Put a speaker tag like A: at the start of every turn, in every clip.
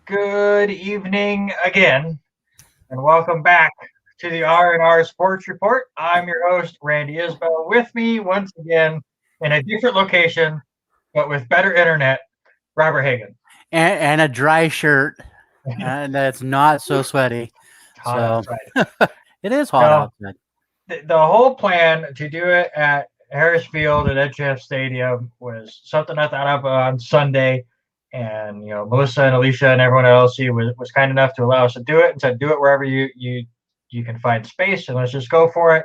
A: Good evening again, and welcome back to the R&R Sports Report. I'm your host, Randy Isbell. With me once again in a different location, but with better internet, Robert Hagan.
B: And a dry shirt, and that's not so sweaty.
A: It's hot outside.
B: It is hot outside.
A: The whole plan to do it at Harris Field at NCHF Stadium was something I thought of on Sunday. And Melissa and Alicia and everyone at LC was kind enough to allow us to do it and said do it wherever you can find space and let's just go for it.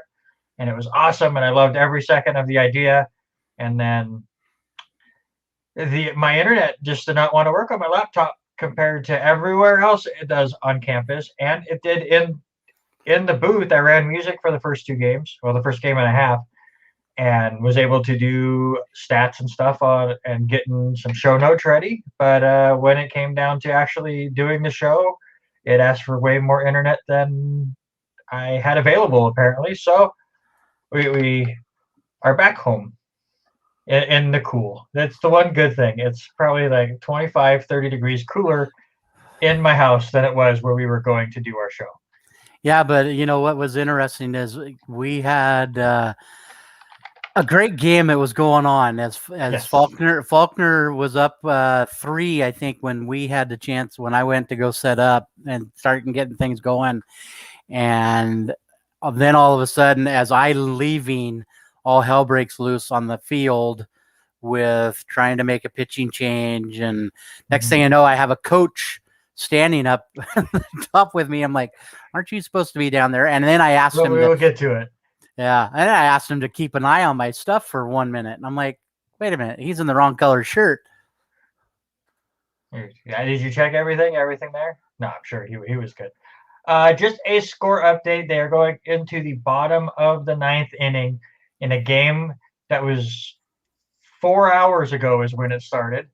A: And it was awesome and I loved every second of the idea. And then my internet just did not want to work on my laptop compared to everywhere else it does on campus. And it did in the booth. I ran music for the first two games, well, the first game and a half, and was able to do stats and stuff on and getting some show notes ready. But when it came down to actually doing the show, it asked for way more internet than I had available, apparently. So we are back home in the cool. That's the one good thing. It's probably like 25, 30 degrees cooler in my house than it was where we were going to do our show.
B: Yeah, but what was interesting is we had a great game that was going on as yes. Faulkner was up 3, I think, when we had the chance, when I went to go set up and start getting things going. And then all of a sudden, as I leaving, all hell breaks loose on the field with trying to make a pitching change. And next thing I know, I have a coach standing up top with me. I'm like, aren't you supposed to be down there? And then I asked him.
A: We'll get to it.
B: Yeah, and I asked him to keep an eye on my stuff for 1 minute, and I'm like, "Wait a minute, he's in the wrong color shirt."
A: Yeah, did you check everything? Everything there? No, I'm sure he was good. Just a score update. They are going into the bottom of the ninth inning in a game that was 4 hours ago is when it started.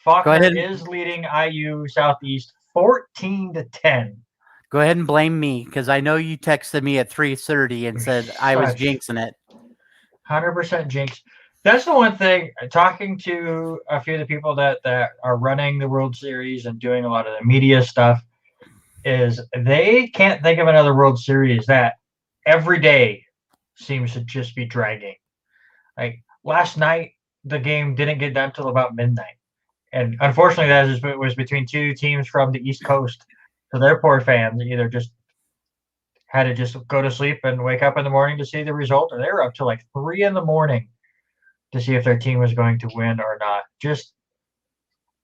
A: Faulkner is leading IU Southeast 14-10.
B: Go ahead and blame me because I know you texted me at 3:30 and said I was jinxing it.
A: 100% jinx. That's the one thing. Talking to a few of the people that are running the World Series and doing a lot of the media stuff, is they can't think of another World Series that every day seems to just be dragging. Like last night, the game didn't get done till about midnight, and unfortunately, that was between two teams from the East Coast. So their poor fans either just had to just go to sleep and wake up in the morning to see the result, or they were up till like 3 a.m. to see if their team was going to win or not. Just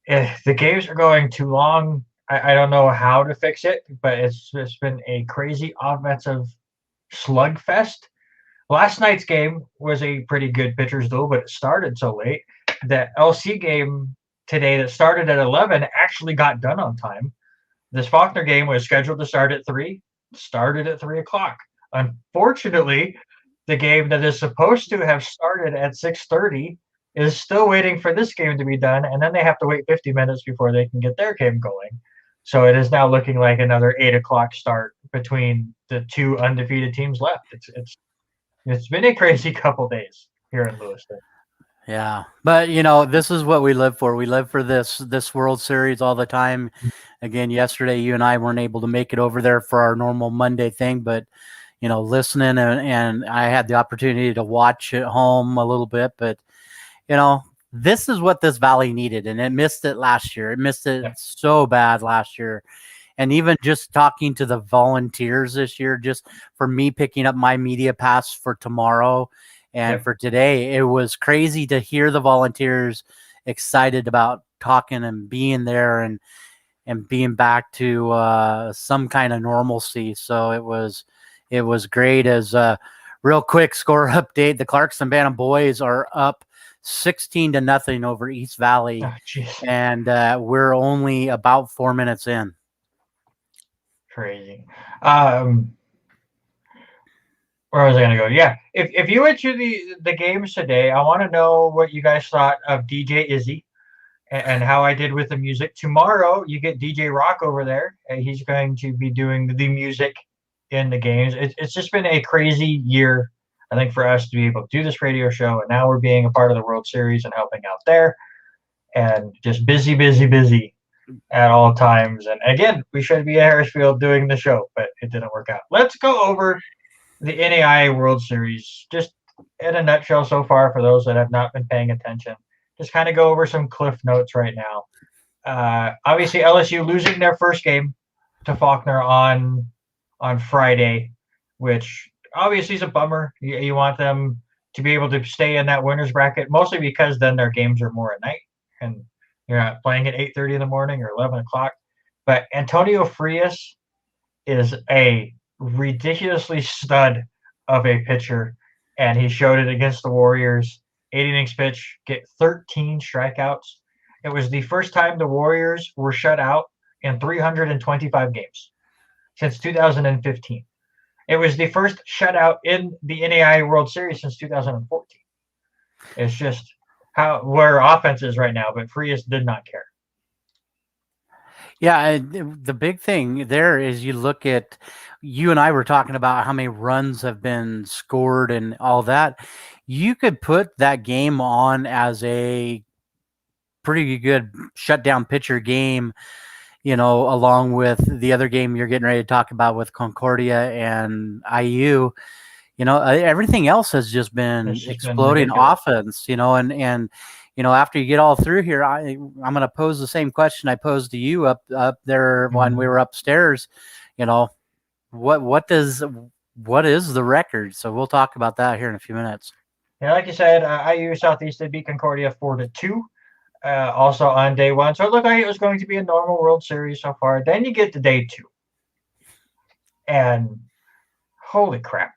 A: if the games are going too long, I don't know how to fix it, but it's been a crazy offensive slugfest. Last night's game was a pretty good pitcher's duel, but it started so late. The LC game today that started at 11 actually got done on time. This Faulkner game was scheduled to start at 3, started at 3 o'clock. Unfortunately, the game that is supposed to have started at 6:30 is still waiting for this game to be done, and then they have to wait 50 minutes before they can get their game going. So it is now looking like another 8 o'clock start between the two undefeated teams left. It's been a crazy couple days here in Lewiston.
B: Yeah, but this is what we live for. We live for this World Series all the time. Again, yesterday you and I weren't able to make it over there for our normal Monday thing, but listening and I had the opportunity to watch at home a little bit. But this is what this Valley needed, and it missed it last year. It missed it so bad last year. And even just talking to the volunteers this year, just for me picking up my media pass for tomorrow and for today, it was crazy to hear the volunteers excited about talking and being there and being back to some kind of normalcy. So it was great. As a real quick score update, the Clarkston Bantam boys are up 16-0 over East Valley, and we're only about 4 minutes in.
A: Crazy. Where was I going to go? Yeah, if you went to the games today, I want to know what you guys thought of DJ Izzy and how I did with the music. Tomorrow, you get DJ Rock over there. He's going to be doing the music in the games. It's just been a crazy year, I think, for us to be able to do this radio show, and now we're being a part of the World Series and helping out there, and just busy at all times. And again, we should be at Harrisfield doing the show, but it didn't work out. Let's go over the NAIA World Series, just in a nutshell so far for those that have not been paying attention. Just kind of go over some cliff notes right now. Obviously, LSU losing their first game to Faulkner on Friday, which obviously is a bummer. You want them to be able to stay in that winner's bracket, mostly because then their games are more at night and you're not playing at 8:30 in the morning or 11 o'clock. But Antonio Frias is a ridiculously stud of a pitcher, and he showed it against the Warriors. 8 innings pitch, get 13 strikeouts. It was the first time the Warriors were shut out in 325 games since 2015. It was the first shutout in the NAIA World Series since 2014. It's just where offense is right now, but Frias did not care.
B: Yeah, the big thing there is you look at, you and I were talking about how many runs have been scored and all that. You could put that game on as a pretty good shutdown pitcher game, along with the other game you're getting ready to talk about with Concordia and IU. Everything else has just been exploding offense, and after you get all through here, I'm going to pose the same question I posed to you up there when we were upstairs. What is the record? So we'll talk about that here in a few minutes.
A: Yeah, like you said, IU Southeast did beat Concordia 4-2, also on day one. So it looked like it was going to be a normal World Series so far. Then you get to day 2, and holy crap!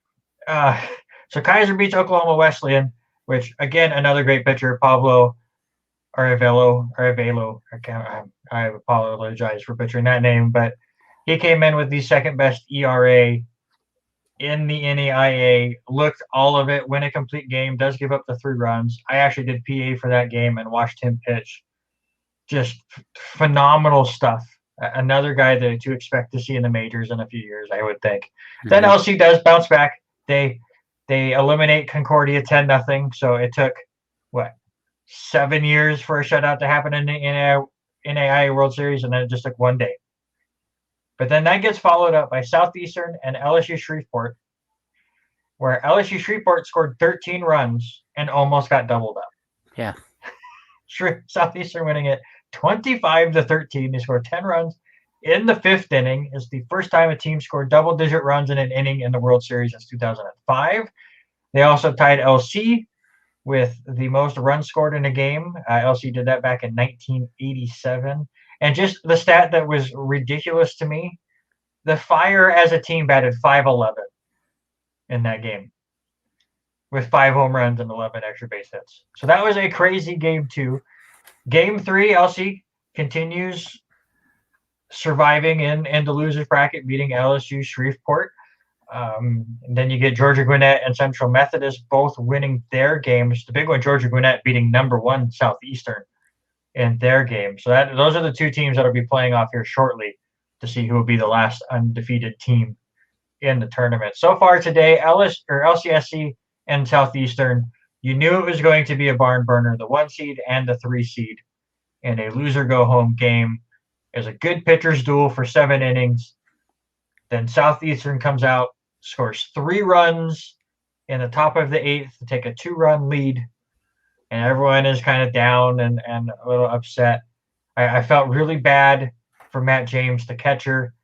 A: So Kaiser beats Oklahoma Wesleyan, which again another great pitcher, Pablo Arevalo. I apologize for butchering that name, but He came in with the second best ERA in the NAIA, looked all of it, win a complete game, does give up the 3 runs. I actually did PA for that game and watched him pitch. Just phenomenal stuff. Another guy to expect to see in the majors in a few years, I would think. Mm-hmm. Then LC does bounce back. They eliminate Concordia 10-0. So it took 7 years for a shutout to happen in the NAIA World Series, and then it just took 1 day. But then that gets followed up by Southeastern and LSU Shreveport, where LSU Shreveport scored 13 runs and almost got doubled up.
B: Yeah.
A: Southeastern winning it 25-13. They scored 10 runs in the 5th inning. It's the first time a team scored double-digit runs in an inning in the World Series since 2005. They also tied LC with the most runs scored in a game. LC did that back in 1987. And just the stat that was ridiculous to me, the Fire as a team batted .511 in that game with 5 home runs and 11 extra base hits. So that was a crazy game 2. Game 3, LC continues surviving in the losers bracket, beating LSU Shreveport. Then you get Georgia Gwinnett and Central Methodist both winning their games. The big one, Georgia Gwinnett beating number 1 Southeastern in their game. So those are the 2 teams that will be playing off here shortly to see who will be the last undefeated team in the tournament. So far today, LCSC and Southeastern, you knew it was going to be a barn burner, the 1 seed and the 3 seed in a loser go home game. Is a good pitcher's duel for 7 innings. Then Southeastern comes out, scores 3 runs in the top of the 8th to take a 2-run lead. And everyone is kind of down and a little upset. I felt really bad for Matt James, the catcher.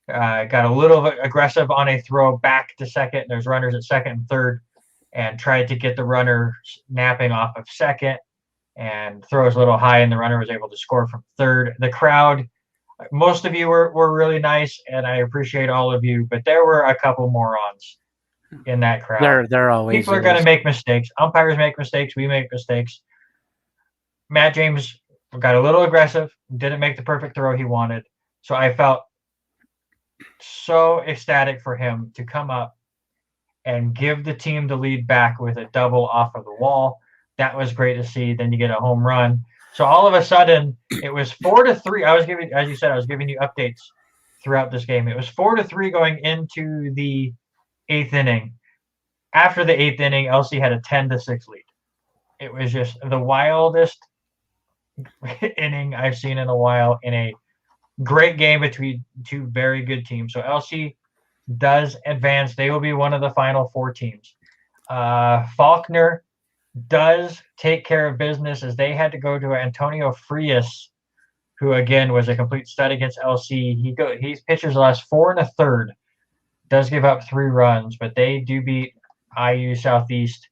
A: Got a little aggressive on a throw back to second. There's runners at second and third, and tried to get the runner napping off of second and throws a little high, and the runner was able to score from third. The crowd, most of you were really nice, and I appreciate all of you, but there were a couple morons in that crowd.
B: They're always.
A: People are going to make mistakes. Umpires make mistakes. We make mistakes. Matt James got a little aggressive, didn't make the perfect throw he wanted. So I felt so ecstatic for him to come up and give the team the lead back with a double off of the wall. That was great to see. Then you get a home run. So all of a sudden, it was 4-3. As you said, I was giving you updates throughout this game. It was 4-3 going into the 8th inning. After the 8th inning, LC had a 10-6 lead. It was just the wildest inning I've seen in a while in a great game between 2 very good teams. So LC does advance. They will be one of the final 4 teams. Faulkner does take care of business as they had to go to Antonio Frias, who again was a complete stud against LC. He pitches the last 4 1/3, does give up 3 runs, but they do beat IU Southeast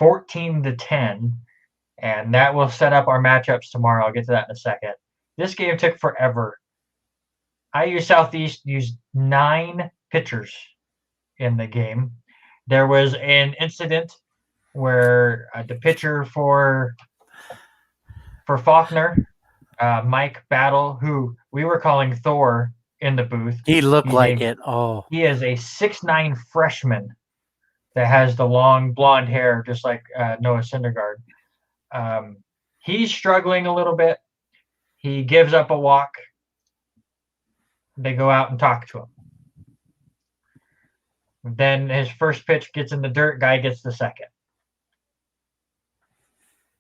A: 14-10, and that will set up our matchups tomorrow. I'll get to that in a second. This game took forever. IU Southeast used 9 pitchers in the game. There was an incident where the pitcher for Faulkner, Mike Battle, who we were calling Thor in the booth.
B: He looked like it. Oh,
A: he is a 6'9" freshman that has the long blonde hair, just like Noah Syndergaard. He's struggling a little bit. He gives up a walk. They go out and talk to him. Then his first pitch gets in the dirt. Guy gets the second.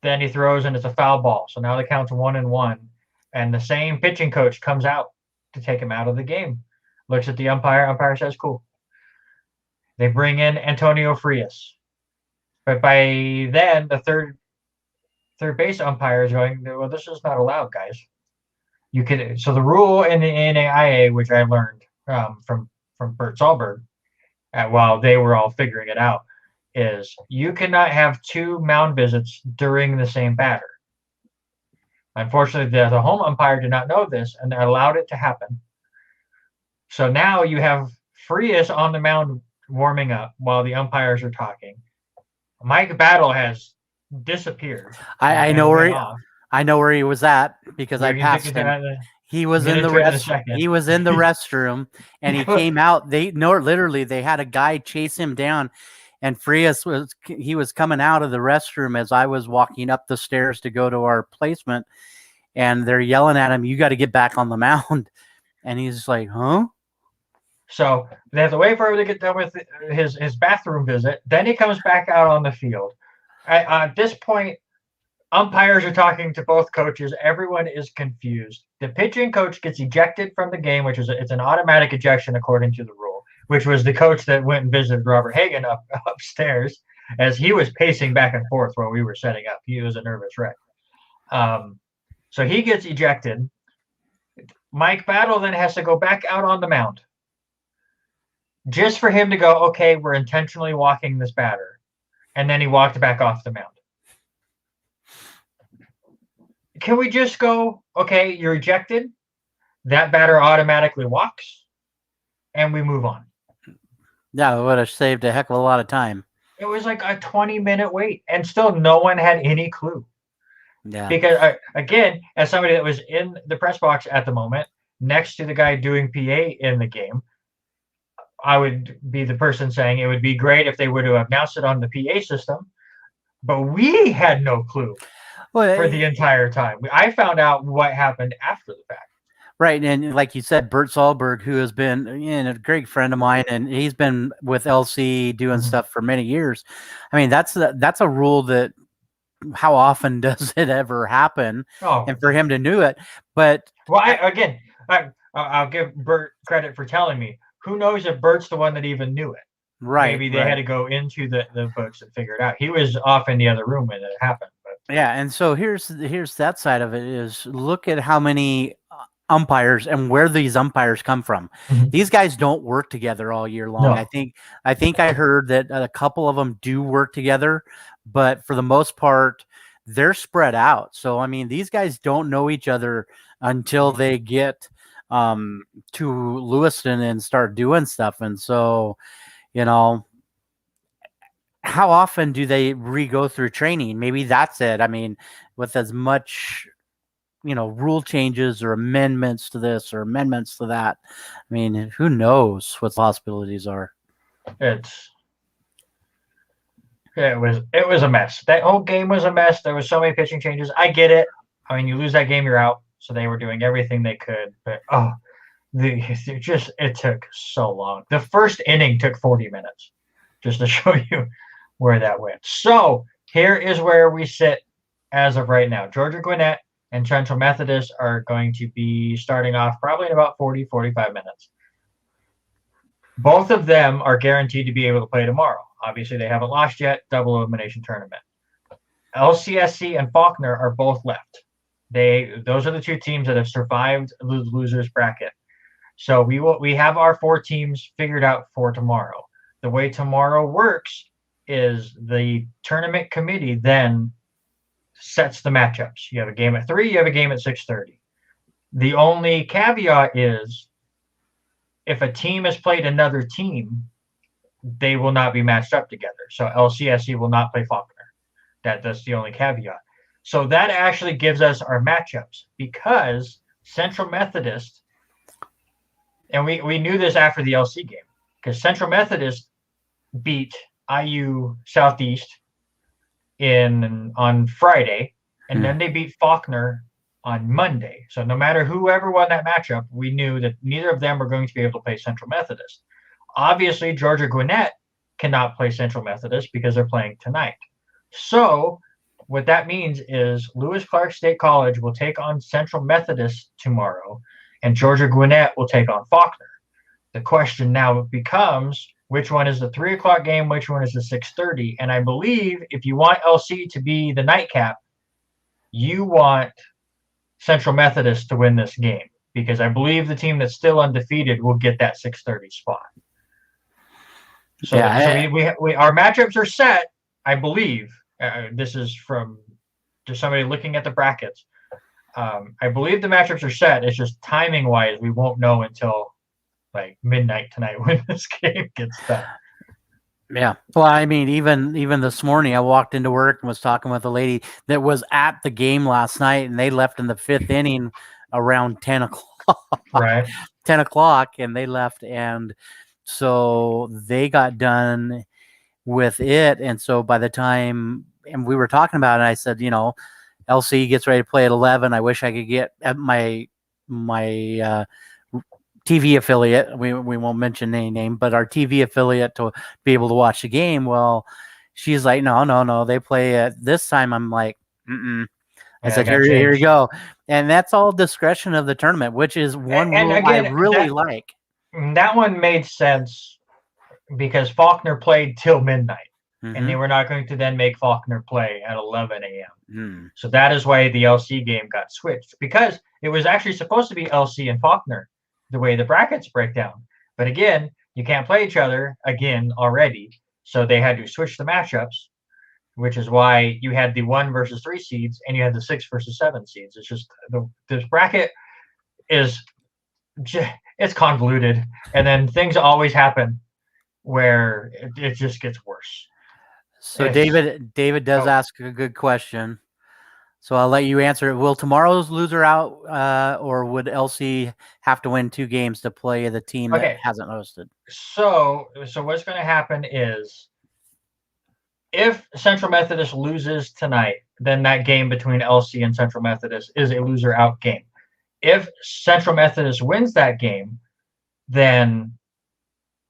A: Then he throws and it's a foul ball. So now the count's 1-1. And the same pitching coach comes out to take him out of the game. Looks at the umpire. Umpire says, cool. They bring in Antonio Frias. But by then, the third base umpire is going, well, this is not allowed, guys. So the rule in the NAIA, which I learned from Bert Sahlberg, while they were all figuring it out, is you cannot have 2 mound visits during the same batter. Unfortunately, the home umpire did not know this and allowed it to happen. So now you have Frias on the mound warming up while the umpires are talking. Mike Battle has disappeared.
B: I know where he was at because I passed him. He was in the he was in the restroom, and he came out. Literally they had a guy chase him down, and Frias was coming out of the restroom as I was walking up the stairs to go to our placement, and they're yelling at him, "You got to get back on the mound," and he's like, "Huh?"
A: So they have to wait for him to get done with his bathroom visit. Then he comes back out on the field. At this point, umpires are talking to both coaches. Everyone is confused. The pitching coach gets ejected from the game, which is it's an automatic ejection according to the rule, which was the coach that went and visited Robert Hagan upstairs as he was pacing back and forth while we were setting up. He was a nervous wreck. So he gets ejected. Mike Battle then has to go back out on the mound just for him to go, okay, we're intentionally walking this batter. And then he walked back off the mound. Can we just go, okay, you're ejected, that batter automatically walks, and we move on?
B: Yeah, it would have saved a heck of a lot of time.
A: It was like a 20-minute wait, and still no one had any clue.
B: Yeah.
A: Because, again, as somebody that was in the press box at the moment, next to the guy doing PA in the game, I would be the person saying it would be great if they would have announced it on the PA system, but we had no clue for the entire time. I found out what happened after the fact.
B: Right, and like you said, Bert Sahlberg, who has been a great friend of mine, and he's been with LC doing stuff for many years. I mean, that's a rule that how often does it ever happen? And for him to know it, but
A: I'll give Bert credit for telling me. Who knows if Bert's the one that even knew it?
B: Right.
A: Maybe they had to go into the books and figure it out. He was off in the other room when it happened. But.
B: Yeah, and so here's that side of it is look at how many umpires and where these umpires come from. Mm-hmm. These guys don't work together all year long. No. I think I heard that a couple of them do work together, but for the most part, they're spread out. So I mean, these guys don't know each other until they get to Lewiston and start doing stuff. And so, how often do they re-go through training? Maybe that's it. I mean, with as much, rule changes or amendments to this or amendments to that, I mean, who knows what the possibilities are?
A: It was a mess. That whole game was a mess. There was so many pitching changes. I get it. I mean, you lose that game, you're out. So they were doing everything they could, but it took so long. The first inning took 40 minutes, just to show you where that went. So here is where we sit as of right now. Georgia Gwinnett and Central Methodist are going to be starting off probably in about 40-45 minutes. Both of them are guaranteed to be able to play tomorrow. Obviously, they haven't lost yet. Double elimination tournament. LCSC and Faulkner are both left. Those are the two teams that have survived the losers bracket. So we have our 4 teams figured out for tomorrow. The way tomorrow works is the tournament committee then sets the matchups. You have a game at 3, you have a game at 6:30. The only caveat is if a team has played another team, they will not be matched up together. So LCSC will not play Faulkner. That's the only caveat. So that actually gives us our matchups because Central Methodist, and we knew this after the LC game, because Central Methodist beat IU Southeast on Friday, and then they beat Faulkner on Monday. So no matter whoever won that matchup, we knew that neither of them were going to be able to play Central Methodist. Obviously, Georgia Gwinnett cannot play Central Methodist because they're playing tonight. So what that means is Lewis Clark State College will take on Central Methodist tomorrow, and Georgia Gwinnett will take on Faulkner. The question now becomes, which one is the 3 o'clock game? Which one is the 6:30? And I believe if you want LC to be the nightcap, you want Central Methodist to win this game, because I believe the team that's still undefeated will get that 6:30 spot. So, we our matchups are set, I believe. This is from just somebody looking at the brackets. I believe the matchups are set. It's just timing wise, we won't know until like midnight tonight when this game gets done.
B: Yeah. Well, I mean, even this morning, I walked into work and was talking with a lady that was at the game last night, and they left in the 5th inning around 10 o'clock.
A: Right.
B: 10 o'clock, and they left, and so they got done with it. And so by the time, and we were talking about it, I said, LC gets ready to play at 11. I wish I could get at my TV affiliate. We won't mention any name, but our TV affiliate to be able to watch the game. Well, she's like, no, they play at this time. I'm like, mm-mm. I said, here you go. And that's all discretion of the tournament, which is one rule again, I really like.
A: That one made sense because Faulkner played till midnight, and they were not going to then make Faulkner play at 11 a.m. So that is why the LC game got switched, because it was actually supposed to be LC and Faulkner, the way the brackets break down. But again, you can't play each other again already, so they had to switch the matchups, which is why you had the 1 versus 3 seeds and you had the 6 versus 7 seeds. It's just this bracket is it's convoluted, and then things always happen where it just gets worse.
B: So David does ask a good question, so I'll let you answer it. Will tomorrow's loser out, or would LC have to win 2 games to play the team that hasn't hosted?
A: So what's going to happen is, if Central Methodist loses tonight, then that game between LC and Central Methodist is a loser out game. If Central Methodist wins that game, then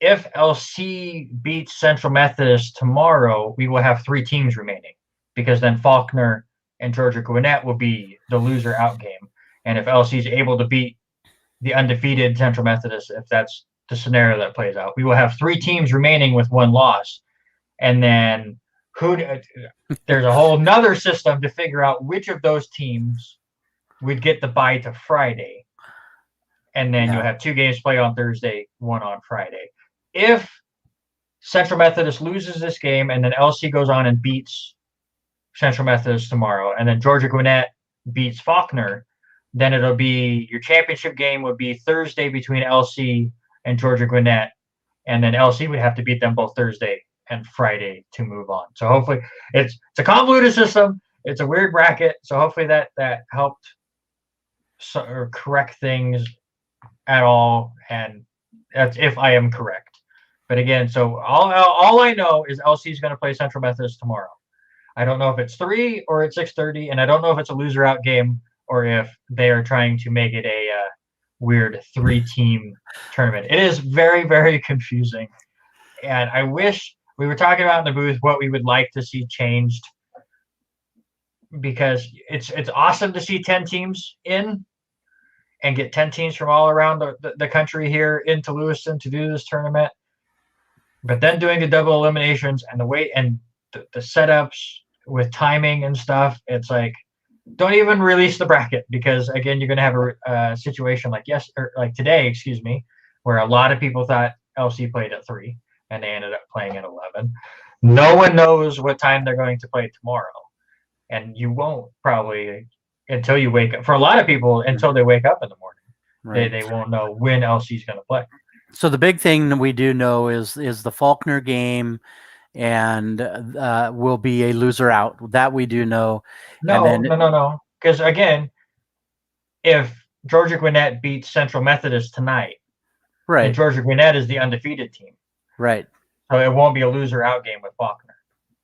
A: if LC beats Central Methodist tomorrow, we will have 3 teams remaining, because then Faulkner and Georgia Gwinnett will be the loser out game. And if LC is able to beat the undefeated Central Methodist, if that's the scenario that plays out, we will have 3 teams remaining with 1 loss. And then there's a whole nother system to figure out which of those teams would get the bye to Friday. And then you'll have 2 games play on Thursday, 1 on Friday. If Central Methodist loses this game and then LC goes on and beats Central Methodist tomorrow, and then Georgia Gwinnett beats Faulkner, then it'll be your championship game would be Thursday between LC and Georgia Gwinnett, and then LC would have to beat them both Thursday and Friday to move on. So hopefully it's a convoluted system. It's a weird bracket. So hopefully that helped or correct things at all. And that's if I am correct. But again, so all I know is LC is going to play Central Methodist tomorrow. I don't know if it's 3 or it's 6:30, and I don't know if it's a loser out game or if they are trying to make it a weird 3-team tournament. It is very, very confusing. And I wish we were talking about in the booth what we would like to see changed, because it's awesome to see 10 teams in and get 10 teams from all around the country here into Lewiston to do this tournament. But then doing the double eliminations and the weight and the setups with timing and stuff, it's like, don't even release the bracket, because again, you're going to have a situation like today, where a lot of people thought LC played at 3 and they ended up playing at 11. No one knows what time they're going to play tomorrow, and you won't probably until you wake up. For a lot of people, until they wake up in the morning, right. They won't know when LC is going to play.
B: So the big thing that we do know is the Faulkner game, and will be a loser out. That we do know.
A: No. Because again, if Georgia Gwinnett beats Central Methodist tonight,
B: right,
A: and Georgia Gwinnett is the undefeated team,
B: right.
A: So it won't be a loser out game with Faulkner.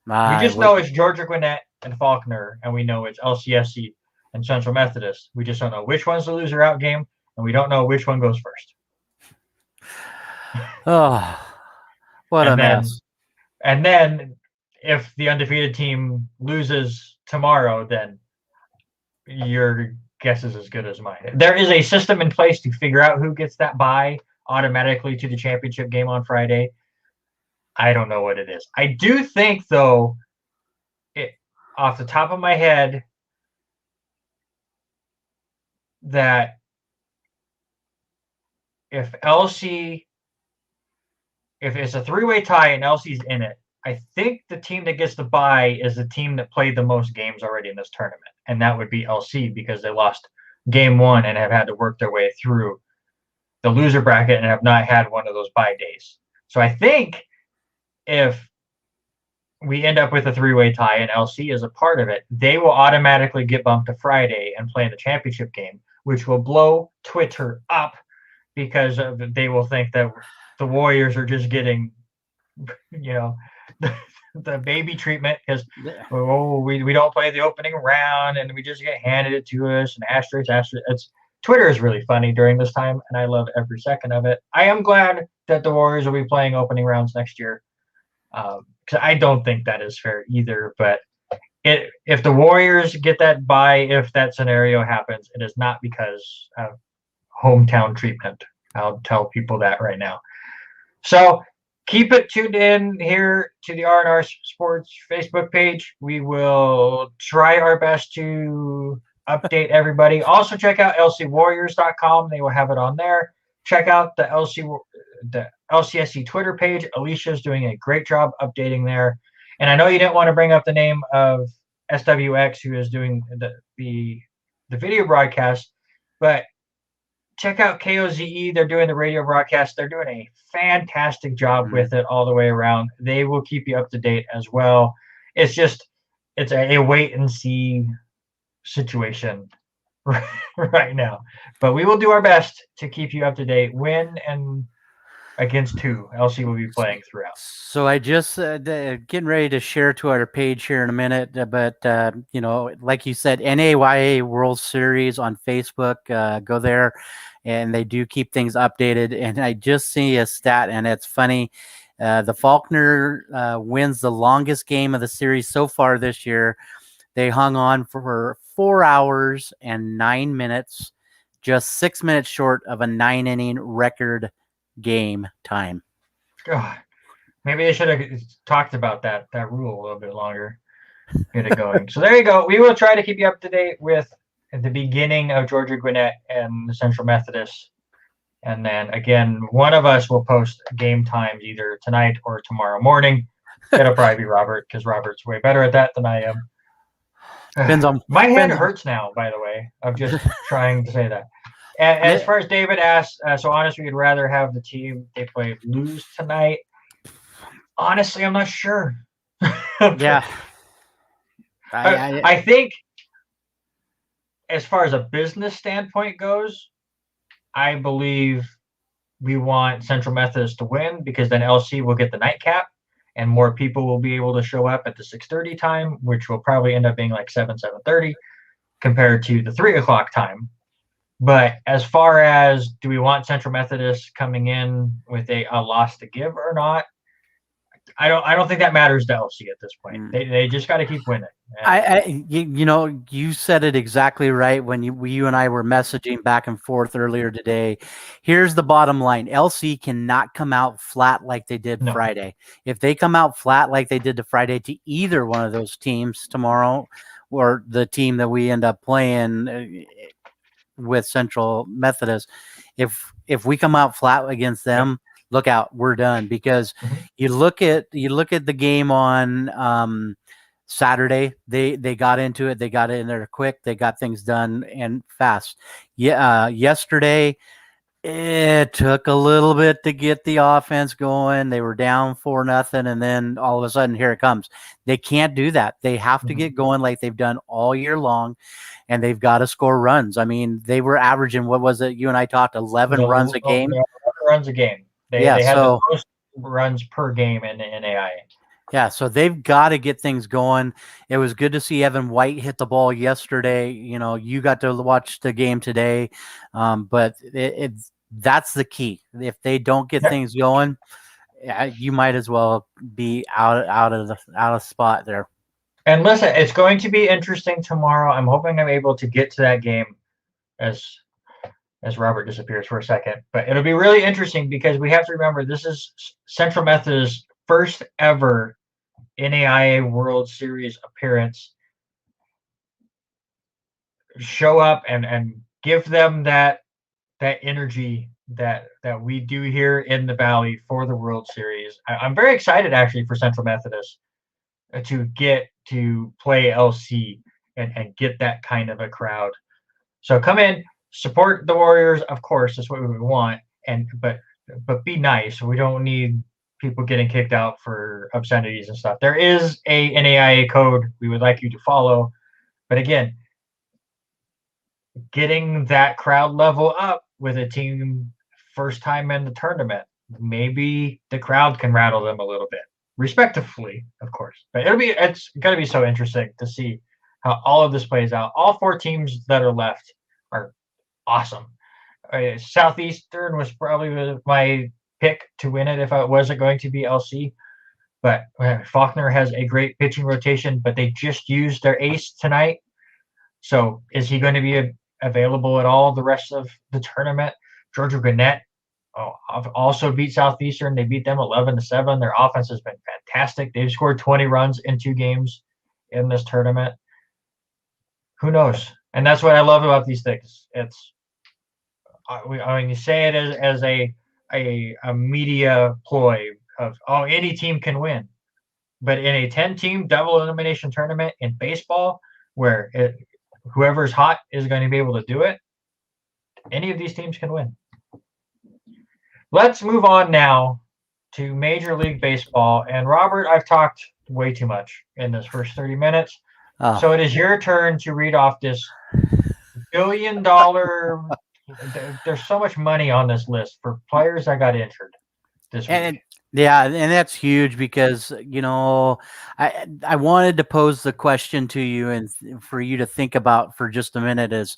A: We just know it's Georgia Gwinnett and Faulkner, and we know it's LCSC and Central Methodist. We just don't know which one's the loser out game, and we don't know which one goes first.
B: Oh, what a mess.
A: And then if the undefeated team loses tomorrow, then your guess is as good as mine. There is a system in place to figure out who gets that bye automatically to the championship game on Friday. I don't know what it is. I do think, though, off the top of my head, that if it's a 3-way tie and LC's in it, I think the team that gets the bye is the team that played the most games already in this tournament, and that would be LC, because they lost game 1 and have had to work their way through the loser bracket and have not had one of those bye days. So I think if we end up with a 3-way tie and LC is a part of it, they will automatically get bumped to Friday and play in the championship game, which will blow Twitter up because they will think that the Warriors are just getting, the baby treatment because we don't play the opening round and we just get handed it to us and asterisk. Twitter is really funny during this time, and I love every second of it. I am glad that the Warriors will be playing opening rounds next year, because I don't think that is fair either. But if the Warriors get that bye, if that scenario happens, it is not because of hometown treatment. I'll tell people that right now. So keep it tuned in here to the R&R Sports Facebook page. We will try our best to update everybody. Also, check out lcwarriors.com. They will have it on there. Check out the LCSC Twitter page. Alicia's doing a great job updating there. And I know you didn't want to bring up the name of SWX, who is doing the video broadcast, but check out KOZE. They're doing the radio broadcast. They're doing a fantastic job with it all the way around. They will keep you up to date as well. It's a wait and see situation right now, but we will do our best to keep you up to date when and against who LC will be playing throughout.
B: So I just getting ready to share to our page here in a minute, but like you said, NAYA World Series on Facebook. Go there, and they do keep things updated. And I just see a stat, and it's funny. The Faulkner wins the longest game of the series so far this year. They hung on for 4 hours and 9 minutes, just 6 minutes short of a 9-inning record game time.
A: God, maybe they should have talked about that rule a little bit longer. Get it going. So there you go. We will try to keep you up to date with the beginning of Georgia Gwinnett and the Central Methodist. And then again, one of us will post game times either tonight or tomorrow morning. It'll probably be Robert, because Robert's way better at that than I am. My head hurts now, by the way, of just trying to say that. And as far as David asked, so honestly, we'd rather have the team they play lose tonight. Honestly, I'm not sure.
B: Yeah.
A: I think as far as a business standpoint goes, I believe we want Central Methodist to win, because then LC will get the nightcap and more people will be able to show up at the 6:30 time, which will probably end up being like 7:30 compared to the 3 o'clock time. But as far as do we want Central Methodist coming in with a loss to give or not, I don't think that matters to LC at this point. They just got to keep winning.
B: You said it exactly right when you and I were messaging back and forth earlier today. Here's the bottom line: LC cannot come out flat like they did Friday. If they come out flat like they did to Friday to either one of those teams tomorrow, or the team that we end up playing with Central Methodist, if we come out flat against them, look out, we're done. Because you look at the game on Saturday, they got into it, they got in there quick, they got things done and fast. Yesterday it took a little bit to get the offense going. They were down 4-0, and then all of a sudden here it comes. They can't do that. They have to get going like they've done all year long, and they've got to score runs. I mean, they were averaging, what was it? You and I talked 11 runs a game.
A: 11 runs a game. They have the most runs per game in the NAIA.
B: Yeah, so they've got to get things going. It was good to see Evan White hit the ball yesterday. You got to watch the game today, but that's the key. If they don't get things going, you might as well be out of spot there.
A: And listen, it's going to be interesting tomorrow. I'm hoping I'm able to get to that game as Robert disappears for a second. But it'll be really interesting because we have to remember this is Central Methodist's first ever NAIA World Series appearance. Show up and give them that energy that we do here in the Valley for the World Series. I'm very excited actually for Central Methodist to get to play LC and get that kind of a crowd. So come in, support the Warriors, of course, that's what we want, but be nice. We don't need people getting kicked out for obscenities and stuff. There is a NAIA code we would like you to follow, but again, getting that crowd level up with a team first time in the tournament. Maybe the crowd can rattle them a little bit, respectively, of course. But it's going to be so interesting to see how all of this plays out. All 4 teams that are left are awesome. Southeastern was probably my pick to win it if it wasn't going to be LC. But Faulkner has a great pitching rotation, but they just used their ace tonight. So is he going to be available at all the rest of the tournament? Giorgio Gannett also beat Southeastern. They beat them 11-7. Their offense has been fantastic. They've scored 20 runs in 2 games in this tournament. Who knows? And that's what I love about these things. I mean, you say it as a media ploy of, any team can win. But in a 10-team double elimination tournament in baseball, where whoever's hot is going to be able to do it, any of these teams can win. Let's move on now to Major League Baseball. And Robert, I've talked way too much in this first 30 minutes. Oh. So it is your turn to read off this $1 billion. There's so much money on this list for players that got injured this week.
B: Yeah, and that's huge because, I wanted to pose the question to you and for you to think about for just a minute is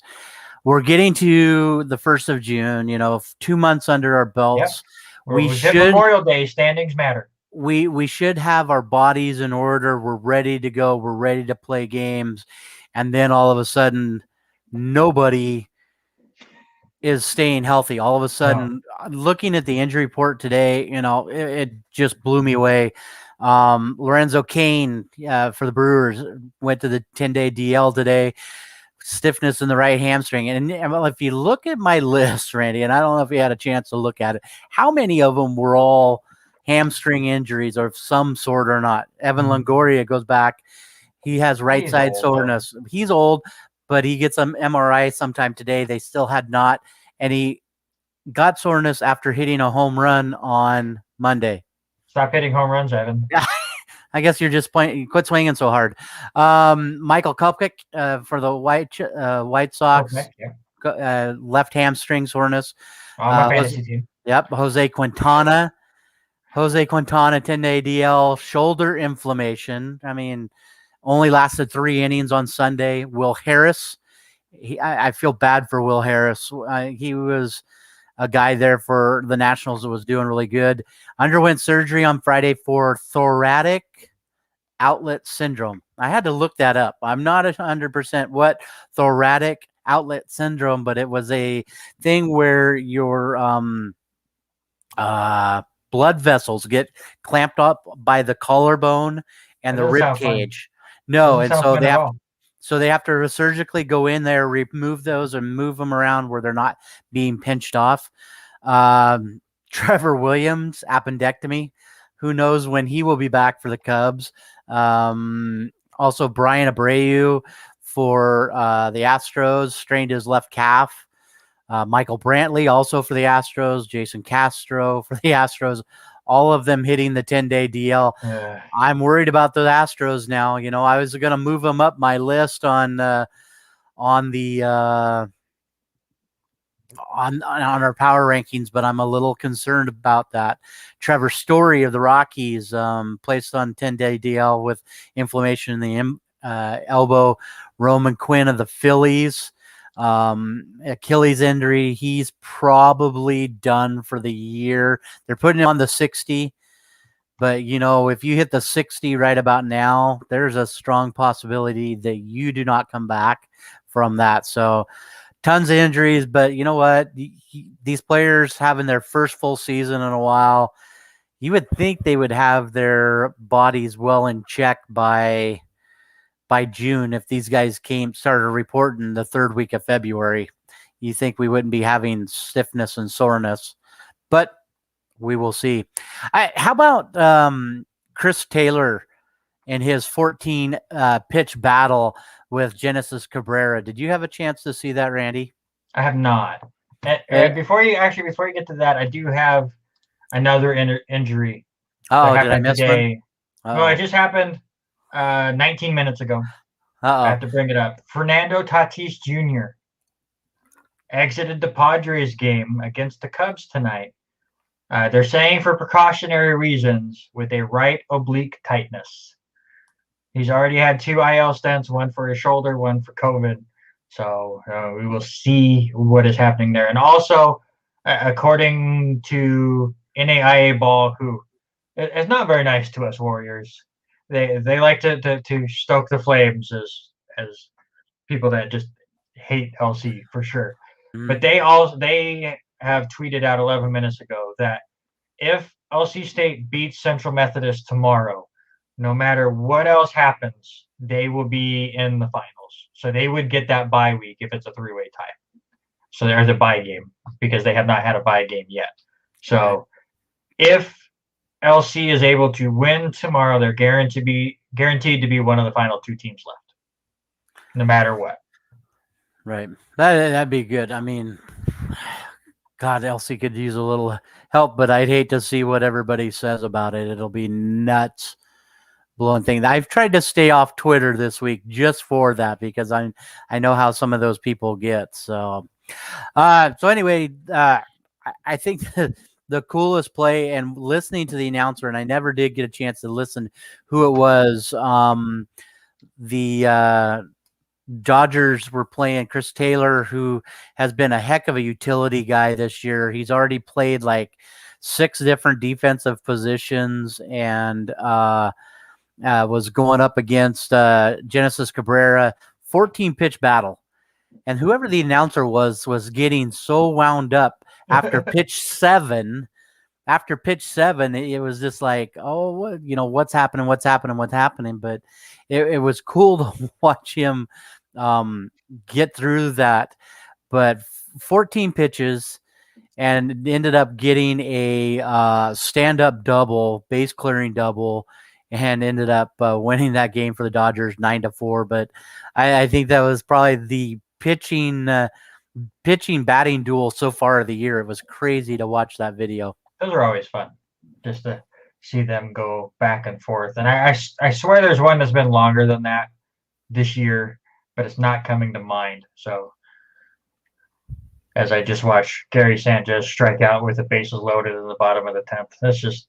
B: we're getting to the 1st of June, 2 months under our belts.
A: Yep. We should Memorial Day, standings matter.
B: We should have our bodies in order. We're ready to go. We're ready to play games. And then all of a sudden, nobody is staying healthy. All of a sudden, looking at the injury report today, it just blew me away. Lorenzo Cain for the Brewers went to the 10-day DL today. Stiffness in the right hamstring. And if you look at my list, Randy, and I don't know if you had a chance to look at it, how many of them were all hamstring injuries of some sort or not? Evan Longoria goes back. He has right side soreness. He's old, but he gets an MRI sometime today. They still had not. And he got soreness after hitting a home run on Monday.
A: Stop hitting home runs, Evan.
B: I guess you're just quit swinging so hard. Michael Kopech for the White Sox, left hamstring soreness.
A: My fantasy team.
B: Yep. Jose Quintana, 10-day DL, shoulder inflammation. I mean, only lasted 3 innings on Sunday. Will Harris, I feel bad for Will Harris. He was a guy there for the Nationals that was doing really good. Underwent surgery on Friday for thoracic outlet syndrome. I had to look that up. I'm not 100% what thoracic outlet syndrome, but it was a thing where your blood vessels get clamped up by the collarbone and the rib cage. No, and so they have to surgically go in there, remove those, and move them around where they're not being pinched off. Trevor Williams, appendectomy. Who knows when he will be back for the Cubs? Also, Brian Abreu for the Astros strained his left calf. Michael Brantley also for the Astros. Jason Castro for the Astros. All of them hitting the 10-day DL. I'm worried about the Astros now. I was going to move them up my list on our power rankings, but I'm a little concerned about that. Trevor Story of the Rockies placed on 10-day DL with inflammation in the elbow. Roman Quinn of the Phillies, Achilles injury. He's probably done for the year. They're putting him on the 60. But, if you hit the 60 right about now, there's a strong possibility that you do not come back from that. So tons of injuries, but you know what? These players having their first full season in a while, you would think they would have their bodies well in check by June. If these guys started reporting the 3rd week of February, you think we wouldn't be having stiffness and soreness, but we will see. How about Chris Taylor and his 14 pitch battle with Genesis Cabrera? Did you have a chance to see that, Randy?
A: I have not. Before you get to that, I do have another injury.
B: Oh, did I miss
A: one? No, it just happened 19 minutes ago. I have to bring it up. Fernando Tatis Jr. exited the Padres game against the Cubs tonight. They're saying for precautionary reasons with a right oblique tightness. He's already had 2 IL stints, one for his shoulder, one for COVID. So we will see what is happening there. And also, according to NAIA Ball, who is not very nice to us Warriors, they like to stoke the flames as people that just hate LC for sure. But they have tweeted out 11 minutes ago that if LC State beats Central Methodist tomorrow, no matter what else happens, they will be in the finals. So they would get that bye week if it's a 3-way tie. So there's a bye game because they have not had a bye game yet. So if LC is able to win tomorrow, they're guaranteed to be one of the final 2 teams left, no matter what.
B: Right. That'd be good. I mean, God, LC could use a little help, but I'd hate to see what everybody says about it. It'll be nuts blowing things. I've tried to stay off Twitter this week just for that because I know how some of those people get. So anyway, I think the coolest play and listening to the announcer, and I never did get a chance to listen who it was. The Dodgers were playing Chris Taylor, who has been a heck of a utility guy this year. He's already played like 6 different defensive positions and was going up against Genesis Cabrera, 14-pitch battle. And whoever the announcer was getting so wound up after pitch 7. After pitch 7, it was just like, oh, what's happening? But it was cool to watch him get through that. But 14 pitches and ended up getting a stand-up double, base clearing double, and ended up winning that game for the Dodgers 9-4. But I think that was probably the pitching batting duel so far of the year. It was crazy to watch that video.
A: Those are always fun, just to see them go back and forth. And I swear there's one that's been longer than that this year, but it's not coming to mind. So as I just watched Gary Sanchez strike out with the bases loaded in the bottom of the 10th, that's just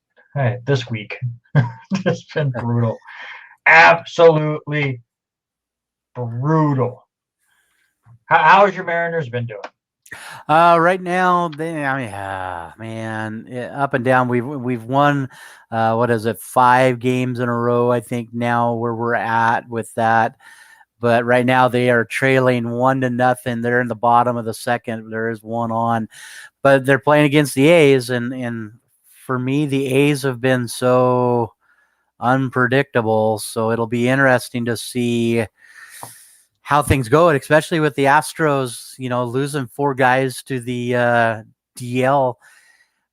A: this week. It's been brutal. Absolutely brutal. How has your Mariners been doing?
B: Right now, man, up and down. We've won, 5 games in a row, I think now where we're at with that. But right now they are trailing 1-0. They're in the bottom of the second. There is one on, but they're playing against the A's, and for me, the A's have been so unpredictable. So it'll be interesting to see how things go, especially with the Astros, losing 4 guys to the DL.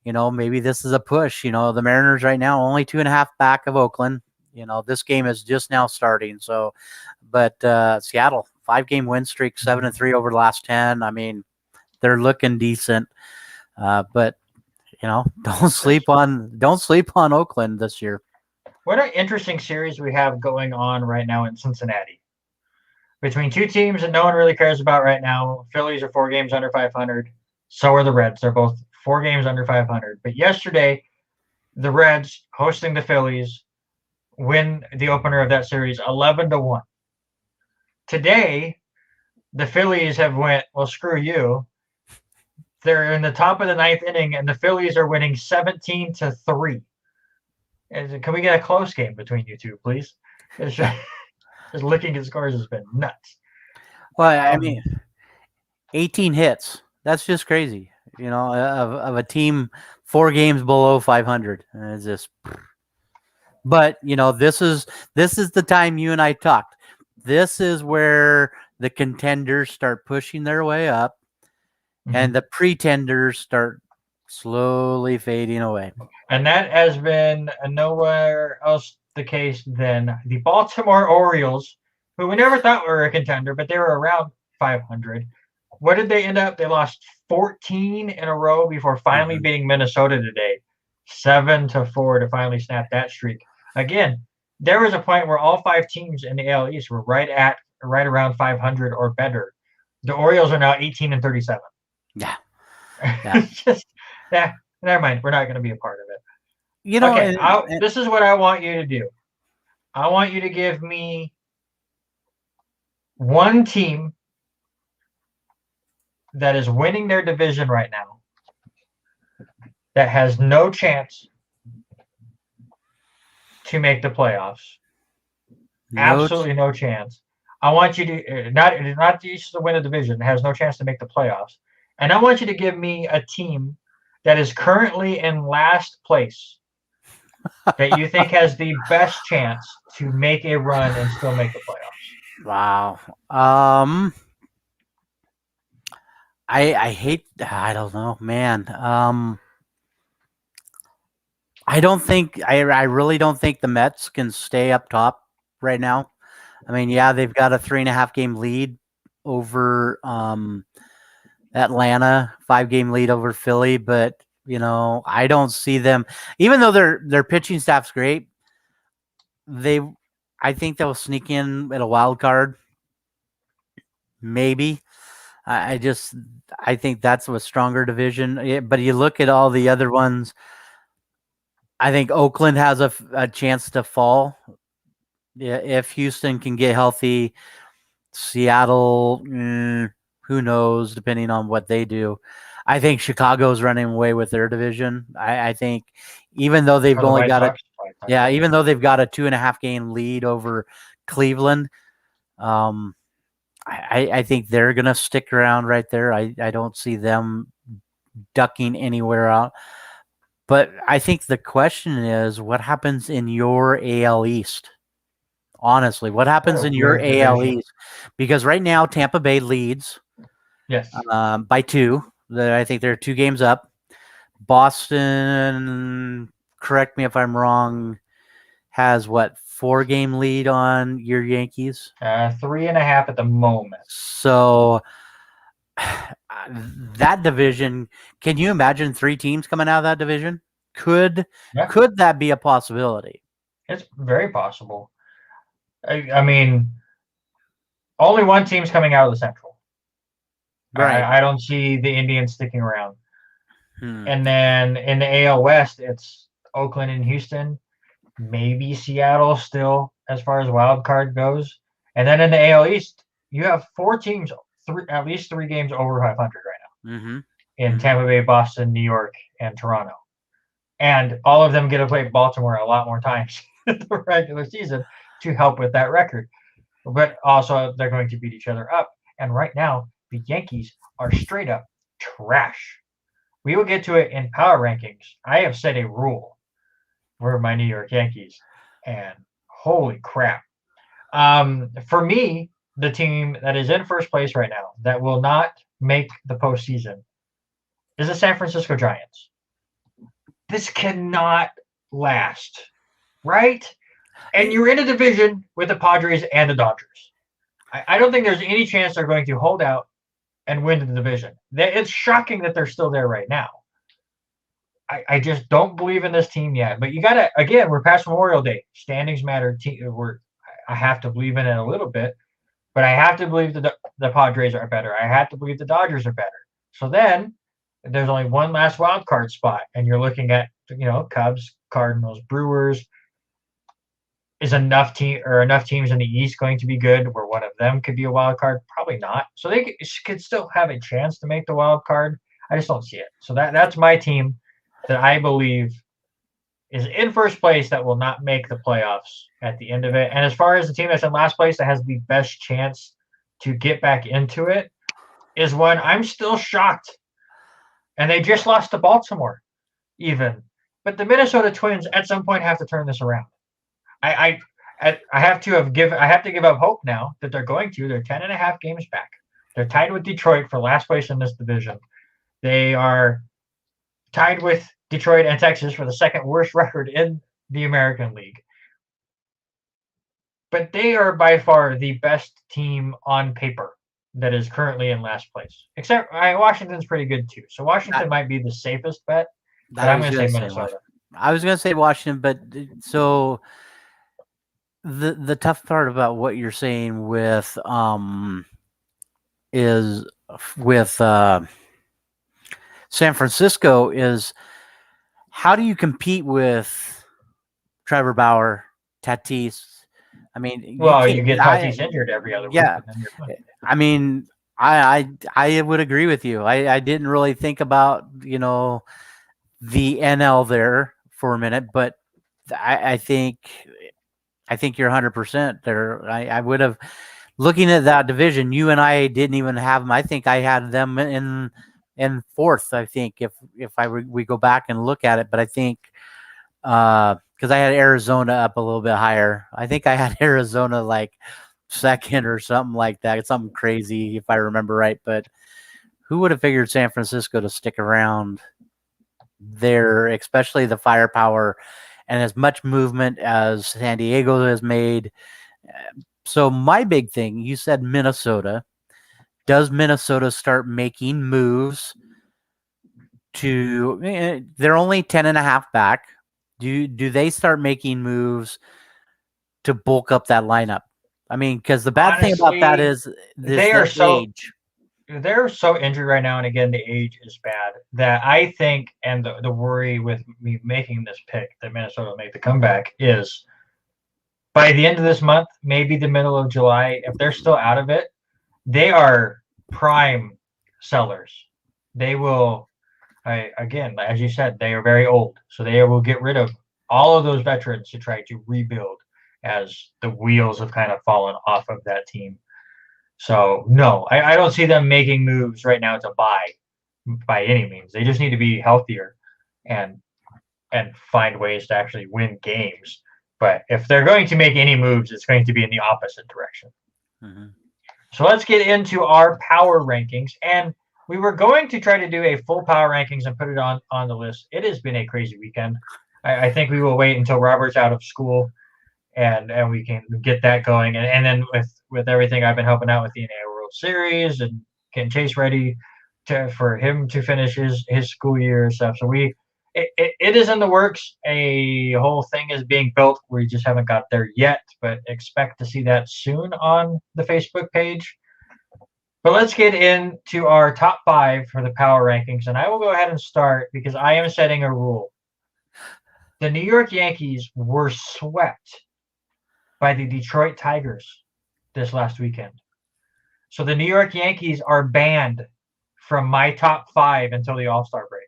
B: Maybe this is a push. The Mariners right now only 2.5 back of Oakland. This game is just now starting. So, but Seattle 5-game win streak, 7-3 over the last 10. I mean, they're looking decent. But don't sleep on Oakland this year.
A: What an interesting series we have going on right now in Cincinnati. Between 2 teams that no one really cares about right now. Phillies are 4 games under 500. So are the Reds. They're both 4 games under 500. But yesterday, the Reds, hosting the Phillies, win the opener of that series 11-1. Today, the Phillies have went, well, screw you. They're in the top of the 9th inning, and the Phillies are winning 17-3. Can we get a close game between you two, please? Just looking at scores has been nuts.
B: Well, I mean, 18 hits. That's just crazy. Of a team 4 games below 500. It's just. But this is the time you and I talked. This is where the contenders start pushing their way up, and the pretenders start slowly fading away.
A: And that has been nowhere else the case than the Baltimore Orioles, who we never thought were a contender, but they were around 500. What did they end up? They lost 14 in a row before finally beating Minnesota today, 7-4 to finally snap that streak. Again, there was a point where all 5 teams in the AL East were right around 500 or better. The Orioles are now 18-37.
B: Yeah.
A: Just yeah, never mind. We're not going to be a part of
B: You
A: it.
B: know,
A: Okay, this is what I want you to do. I want you to give me one team that is winning their division right now that has no chance to make the playoffs. Absolutely no chance. I want you to not to win a division, has no chance to make the playoffs. And I want you to give me a team that is currently in last place that you think has the best chance to make a run and still make the playoffs.
B: Wow. I hate. I don't know, man. I don't think. I really don't think the Mets can stay up top right now. I mean, yeah, they've got a 3.5 game lead over Atlanta, 5 game lead over Philly, but I don't see them. Even though their pitching staff's great, I think they'll sneak in at a wild card. Maybe. I think that's a stronger division. But you look at all the other ones. I think Oakland has a chance to fall. Yeah, if Houston can get healthy, Seattle, who knows, depending on what they do. I think Chicago's running away with their division. I think even though they've only got even though they've got a 2.5 game lead over Cleveland, I think they're gonna stick around right there. I don't see them ducking anywhere out. But I think the question is, what happens in your AL East? Honestly, what happens in your AL East? Because right now Tampa Bay leads,
A: yes,
B: by 2. I think they're 2 games up. Boston, correct me if I'm wrong, has what, 4 game lead on your Yankees?
A: 3.5 at the moment.
B: So that division, can you imagine 3 teams coming out of that division? Could that be a possibility?
A: It's very possible. I mean, only one team's coming out of the Central.
B: Right.
A: I don't see the Indians sticking around. And then in the AL West, it's Oakland and Houston, maybe Seattle still as far as wild card goes. And then in the AL East, you have 4 teams, at least 3 games over 500 right now. In Tampa Bay, Boston, New York, and Toronto. And all of them get to play Baltimore a lot more times in the regular season to help with that record. But also, they're going to beat each other up. And right now, the Yankees are straight up trash. We will get to it in power rankings. I have set a rule for my New York Yankees, and holy crap. For me, the team that is in first place right now that will not make the postseason is the San Francisco Giants. This cannot last, right? And you're in a division with the Padres and the Dodgers. I don't think there's any chance they're going to hold out and win the division. It's shocking that they're still there right now. I just don't believe in this team yet. But you got to, again, we're past Memorial Day. Standings matter. I have to believe in it a little bit. But I have to believe the Padres are better. I have to believe the Dodgers are better. So then there's only one last wild card spot. And you're looking at, Cubs, Cardinals, Brewers. Is enough teams in the East going to be good where one of them could be a wild card? Probably not. So they could still have a chance to make the wild card. I just don't see it. So that's my team that I believe is in first place that will not make the playoffs at the end of it. And as far as the team that's in last place that has the best chance to get back into it is one I'm still shocked. And they just lost to Baltimore even. But the Minnesota Twins at some point have to turn this around. I have to give up hope now that they're going to. They're 10.5 games back. They're tied with Detroit for last place in this division. They are tied with Detroit and Texas for the second worst record in the American League. But they are by far the best team on paper that is currently in last place. Except Washington's pretty good too. So Washington might be the safest bet. But I'm going to say Minnesota.
B: I was going to say Washington, but so the tough part about what you're saying with is with San Francisco is, how do you compete with Trevor Bauer, Tatis? I mean, you
A: Well, you
B: can't.
A: get Tatis injured every other week,
B: Yeah.
A: and then you're fine.
B: I mean, I would agree with you. I didn't really think about the NL there for a minute, but I think you're 100% there. I would have, looking at that division, you and I didn't even have them. I think I had them in fourth. I think if we go back and look at it, but I think because I had Arizona up a little bit higher. I think I had Arizona like second or something like that. It's something crazy if I remember right. But who would have figured San Francisco to stick around there, especially the firepower and as much movement as San Diego has made. So my big thing, you said Minnesota. Does Minnesota start making moves to, they're only 10.5 back. Do they start making moves to bulk up that lineup? I mean, because the bad thing about that is the age.
A: They're so injured right now, and again, the age is bad, that I think, and the worry with me making this pick that Minnesota will make the comeback is by the end of this month, maybe the middle of July, if they're still out of it, they are prime sellers. They will, again, as you said, they are very old, so they will get rid of all of those veterans to try to rebuild as the wheels have kind of fallen off of that team. So no, I don't see them making moves right now to buy by any means. They just need to be healthier and find ways to actually win games. But if they're going to make any moves, it's going to be in the opposite direction. Mm-hmm. So let's get into our power rankings. And we were going to try to do a full power rankings and put it on the list. It has been a crazy weekend. I think we will wait until Robert's out of school and we can get that going. And then with everything, I've been helping out with the NA World Series and getting Chase ready for him to finish his school year and stuff. So it is in the works. A whole thing is being built. We just haven't got there yet, but expect to see that soon on the Facebook page. But let's get into our top 5 for the power rankings. And I will go ahead and start because I am setting a rule. The New York Yankees were swept by the Detroit Tigers this last weekend. So the New York Yankees are banned from my top 5 until the All-Star break.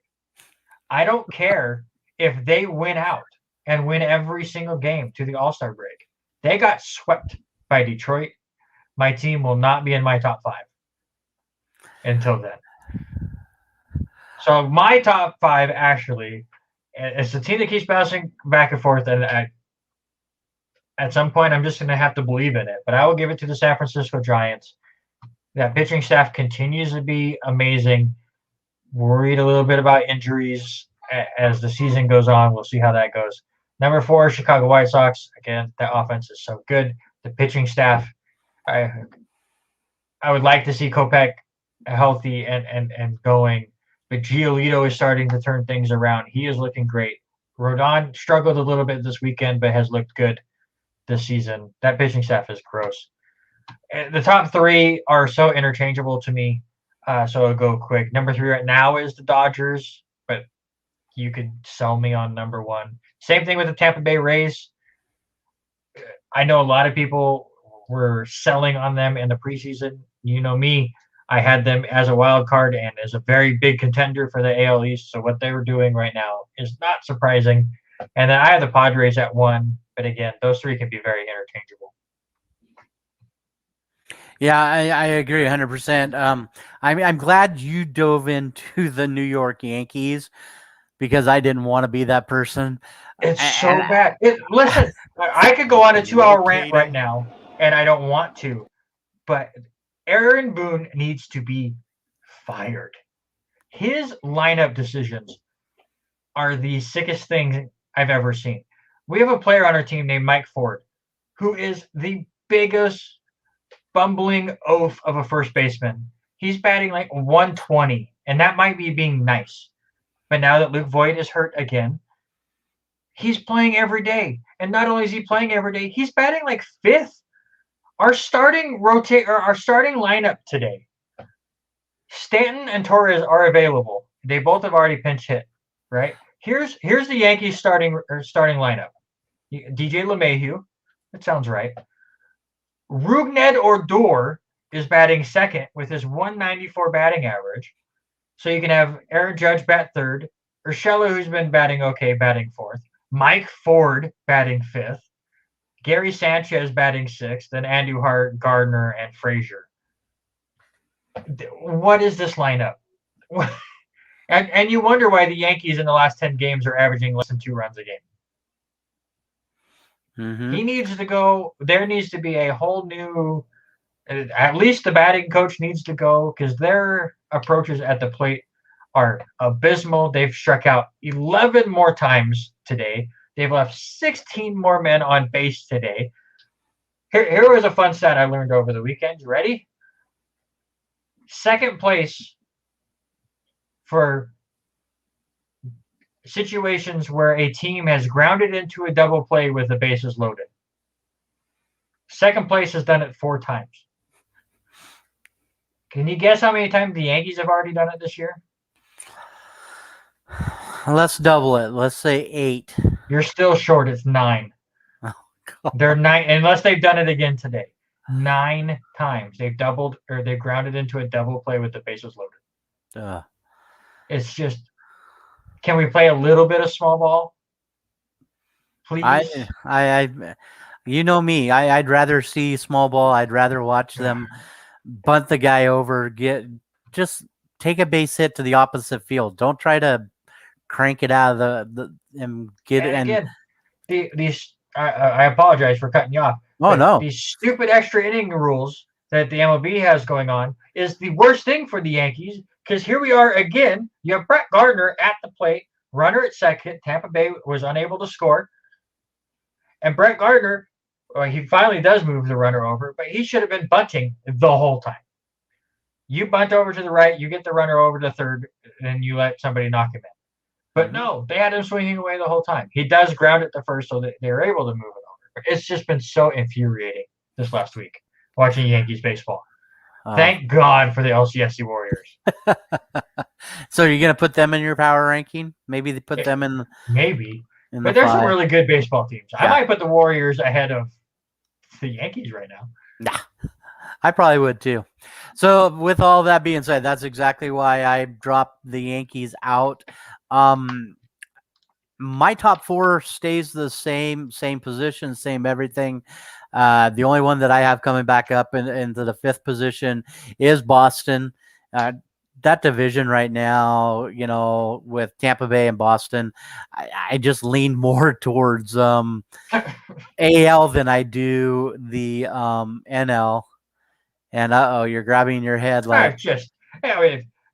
A: I don't care if they win out and win every single game to the All-Star break. They got swept by Detroit. My team will not be in my top 5 until then. So my top 5 actually, it's a team that keeps bouncing back and forth, and at some point, I'm just going to have to believe in it. But I will give it to the San Francisco Giants. That pitching staff continues to be amazing. Worried a little bit about injuries as the season goes on. We'll see how that goes. Number 4, Chicago White Sox. Again, that offense is so good. The pitching staff, I would like to see Kopech healthy and going. But Giolito is starting to turn things around. He is looking great. Rodon struggled a little bit this weekend, but has looked good this season. That pitching staff is gross. The top 3 are so interchangeable to me, so I'll go quick. Number 3 right now is the Dodgers, but you could sell me on number 1. Same thing with the Tampa Bay Rays. I know a lot of people were selling on them in the preseason. You know me, I had them as a wild card and as a very big contender for the AL East, so what they were doing right now is not surprising. And then I have the Padres at 1. But again, those 3 can be very interchangeable.
B: Yeah, I agree 100%. I'm glad you dove into the New York Yankees because I didn't want to be that person.
A: It's so bad. Listen, I could go on a 2-hour rant right now, and I don't want to. But Aaron Boone needs to be fired. His lineup decisions are the sickest things I've ever seen. We have a player on our team named Mike Ford, who is the biggest bumbling oaf of a first baseman. He's batting like 120, and that might be being nice. But now that Luke Voit is hurt again, he's playing every day. And not only is he playing every day, he's batting like 5th. Our starting lineup today, Stanton and Torres are available. They both have already pinch hit, right? Here's the Yankees starting lineup. DJ LeMahieu, that sounds right. Rougned Odor is batting second with his 194 batting average. So you can have Aaron Judge bat third, Urshela, who's been batting okay, batting fourth, Mike Ford batting fifth, Gary Sanchez batting sixth, then Andujar, Gardner, and Frazier. What is this lineup? And you wonder why the Yankees in the last 10 games are averaging less than 2 runs a game.
B: Mm-hmm.
A: He needs to go. There needs to be a whole new, at least the batting coach needs to go, because their approaches at the plate are abysmal. They've struck out 11 more times today. They've left 16 more men on base today. Here was a fun stat I learned over the weekend. You ready? Second place for situations where a team has grounded into a double play with the bases loaded. Second place has done it 4 times. Can you guess how many times the Yankees have already done it this year?
B: Let's double it. Let's say 8.
A: You're still short. It's 9.
B: Oh, God.
A: They're 9, unless they've done it again today. 9 times they've doubled, or they've grounded into a double play with the bases loaded. It's just, can we play a little bit of small ball, please?
B: I you know me. I'd rather see small ball. I'd rather watch them bunt the guy over. Just take a base hit to the opposite field. Don't try to crank it out of the and get it. And
A: again, these I apologize for cutting you off.
B: Oh no,
A: these stupid extra inning rules that the MLB has going on is the worst thing for the Yankees, because here we are again. You have Brett Gardner at the plate, runner at second. Tampa Bay was unable to score, and Brett Gardner, he finally does move the runner over, but he should have been bunting the whole time. You bunt over to the right, you get the runner over to third, and you let somebody knock him in. But no, they had him swinging away the whole time. He does ground it to first, so that they're able to move it over. It's just been so infuriating this last week watching Yankees baseball. Thank God for the LCSC Warriors.
B: So you're going to put them in your power ranking? Maybe they put them in.
A: Maybe. But there's some really good baseball teams. Yeah. I might put the Warriors ahead of the Yankees right now.
B: Nah, I probably would too. So with all that being said, that's exactly why I dropped the Yankees out. My top 4 stays the same position, same everything. The only one that I have coming back up into the 5th position is Boston. That division right now, with Tampa Bay and Boston, I just lean more towards AL than I do the NL. And you're grabbing your head like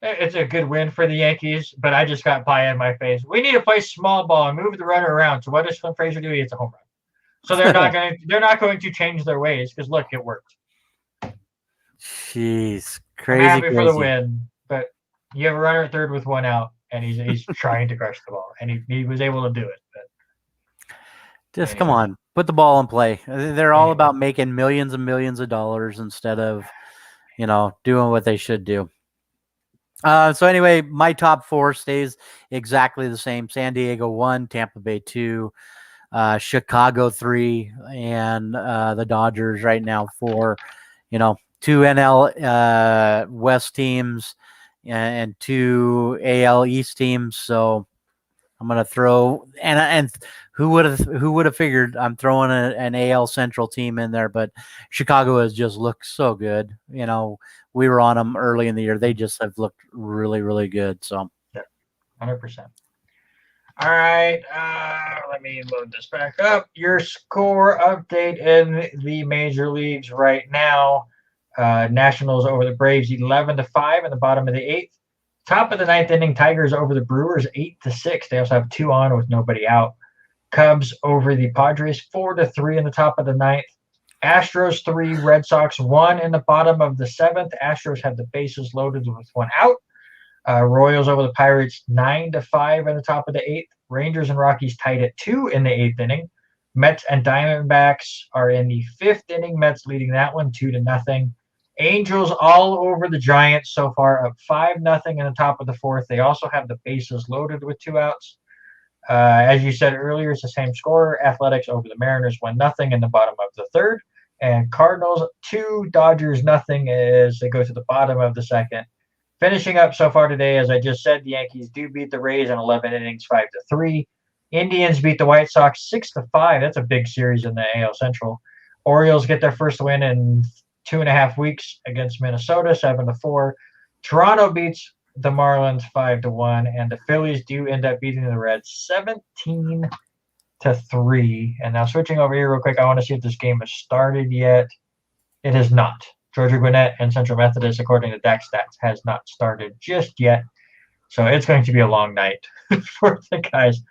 A: it's a good win for the Yankees, but I just got pie in my face. We need to play small ball and move the runner around. So what does Frazier do? He hits a home run. So they're not going to change their ways, because look, it worked.
B: Jeez, crazy.
A: I'm happy for the win, but you have a runner at third with 1 out, and he's trying to crush the ball, and he was able to do it. But
B: just come on, put the ball in play. They're all about making millions and millions of dollars instead of, doing what they should do. So anyway, my top 4 stays exactly the same. San Diego 1, Tampa Bay 2, Chicago 3, and the Dodgers right now 4. 2 NL West teams and 2 AL East teams. So I'm gonna throw and who would have figured I'm throwing an AL Central team in there, but Chicago has just looked so good. We were on them early in the year. They just have looked really, really good. So,
A: yeah, 100%. All right, let me load this back up. Your score update in the major leagues right now. Nationals over the Braves 11-5 in the bottom of the 8th. Top of the 9th inning, Tigers over the Brewers 8-6. They also have 2 on with nobody out. Cubs over the Padres 4-3 in the top of the 9th. Astros 3, Red Sox 1 in the bottom of the 7th. Astros have the bases loaded with 1 out. Royals over the Pirates 9-5 in the top of the 8th. Rangers and Rockies tied at 2 in the 8th inning. Mets and Diamondbacks are in the 5th inning. Mets leading that one 2-0. Angels all over the Giants so far, up 5-0 in the top of the fourth. They also have the bases loaded with 2 outs. As you said earlier, it's the same score. Athletics over the Mariners 1-0 in the bottom of the third. And Cardinals 2, Dodgers 0 as they go to the bottom of the second. Finishing up so far today, as I just said, the Yankees do beat the Rays in 11 innings, 5-3. Indians beat the White Sox 6-5. That's a big series in the AL Central. Orioles get their first win in 2.5 weeks against Minnesota, 7-4. Toronto beats the Marlins 5-1, and the Phillies do end up beating the Reds 17-3. And now switching over here real quick, I want to see if this game has started yet. It has not. Georgia Gwinnett and Central Methodist, according to DAC Stats, has not started just yet. So it's going to be a long night for the guys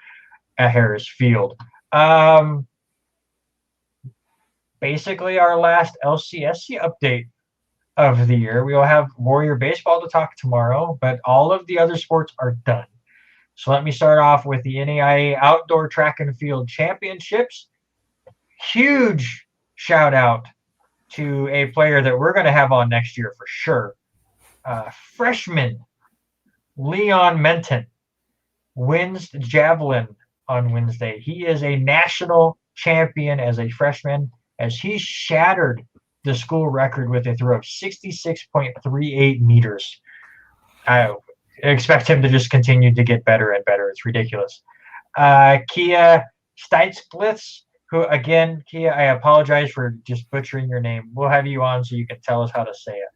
A: at Harris Field. Basically, our last LCSC update of the year. We will have Warrior Baseball to talk tomorrow, but all of the other sports are done. So let me start off with the NAIA Outdoor Track and Field Championships. Huge shout out to a player that we're going to have on next year for sure. Freshman Leon Menton wins the javelin on Wednesday. He is a national champion as a freshman, as he shattered the school record with a throw of 66.38 meters. I expect him to just continue to get better and better. It's ridiculous. Kia Steitzblitz, who, again, Kia, I apologize for just butchering your name. We'll have you on so you can tell us how to say it.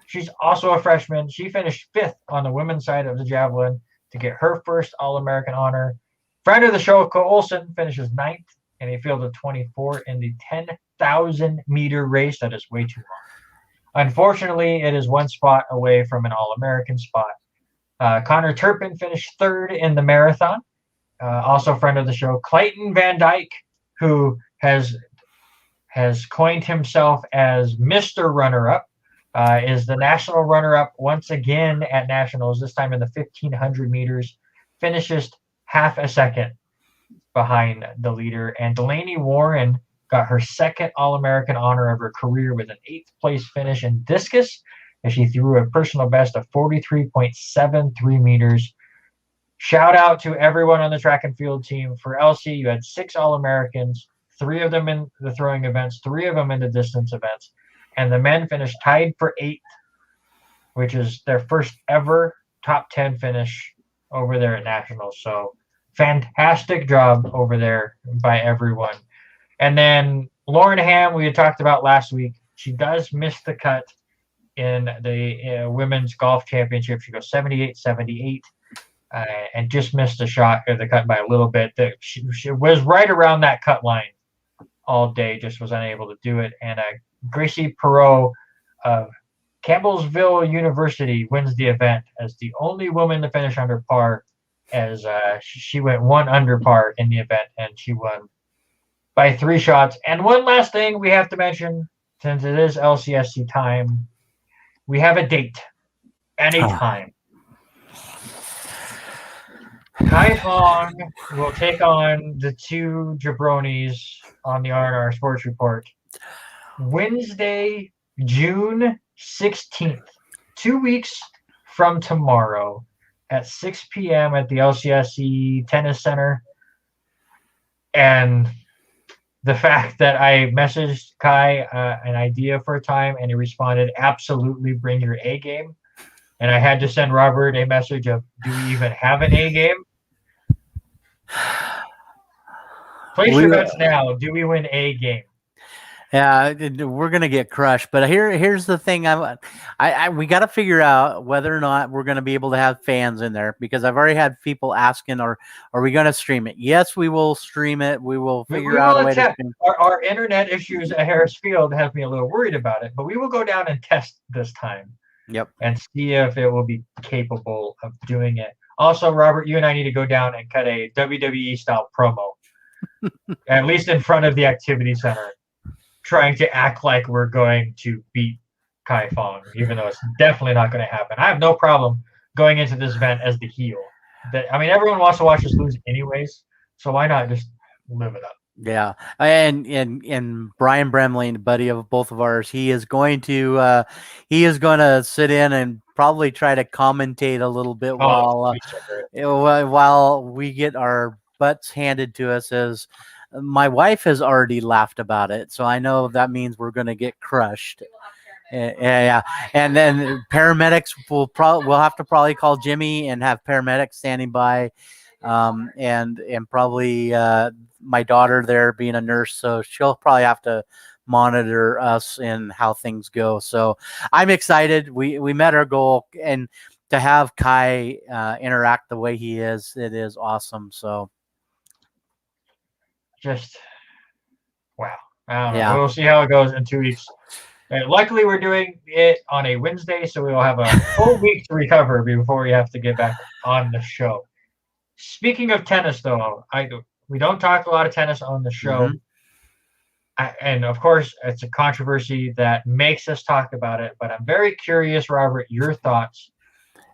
A: She's also a freshman. She finished 5th on the women's side of the javelin to get her first All-American honor. Friend of the show, Cole Olson, finishes 9th in a field of 24 in the 10,000-meter race. That is way too long. Unfortunately, it is 1 spot away from an All-American spot. Connor Turpin finished 3rd in the marathon. Also friend of the show, Clayton Van Dyke, who has coined himself as Mr. Runner-Up, is the national runner-up once again at nationals, this time in the 1,500 meters, finishes half a second behind the leader. And Delaney Warren got her 2nd All-American honor of her career with an 8th place finish in discus, as she threw a personal best of 43.73 meters. Shout out to everyone on the track and field team. For LC, you had 6 All-Americans, 3 of them in the throwing events, 3 of them in the distance events. And the men finished tied for 8th, which is their first ever top 10 finish over there at nationals. So fantastic job over there by everyone. And then Lauren Ham, we had talked about last week. She does miss the cut in the women's golf championship. She goes 78-78 and just missed the shot or the cut by a little bit. She was right around that cut line all day, just was unable to do it. And Gracie Perot of Campbellsville University wins the event as the only woman to finish under par, as she went 1 under par in the event, and she won by 3 shots. And one last thing we have to mention, since it is LCSC time, we have a date and a time. Kai Fong will take on the 2 jabronis on the R&R Sports Report Wednesday, June 16th, 2 weeks from tomorrow at 6 p.m. at the LCSC Tennis Center. And the fact that I messaged Kai an idea for a time and he responded, absolutely, bring your A game. And I had to send Robert a message of, do we even have an A game? Place your bets now. Do we win A game?
B: Yeah, we're gonna get crushed. But here's the thing: we got to figure out whether or not we're gonna be able to have fans in there, because I've already had people asking, "Are we gonna stream it?" Yes, we will stream it. We will figure out a way to stream.
A: Our internet issues at Harris Field have me a little worried about it, but we will go down and test this time.
B: Yep,
A: and see if it will be capable of doing it. Also, Robert, you and I need to go down and cut a WWE style promo, at least in front of the activity center, trying to act like we're going to beat Kai Fong, even though it's definitely not going to happen. I have no problem going into this event as the heel. Everyone wants to watch us lose anyways, so why not just live it up?
B: Yeah, and Brian Bremley, a buddy of both of ours, he is going to sit in and probably try to commentate a little bit
A: Oh, it's
B: while
A: gonna be so great.
B: while we get our butts handed to us. As my wife has already laughed about it, so I know that means we're going to get crushed. Yeah, and then paramedics we'll have to probably call Jimmy and have paramedics standing by, and probably my daughter there being a nurse, so she'll probably have to monitor us and how things go. So I'm excited. We met our goal, and to have Kai interact the way he is, it is awesome. So
A: Just wow. I don't know.
B: yeah.
A: We'll see how it goes in 2 weeks. Luckily, we're doing it on a Wednesday, so we will have a full week to recover before we have to get back on the show. Speaking of tennis, though, we don't talk a lot of tennis on the show. And of course, it's a controversy that makes us talk about it. But I'm very curious, Robert, your thoughts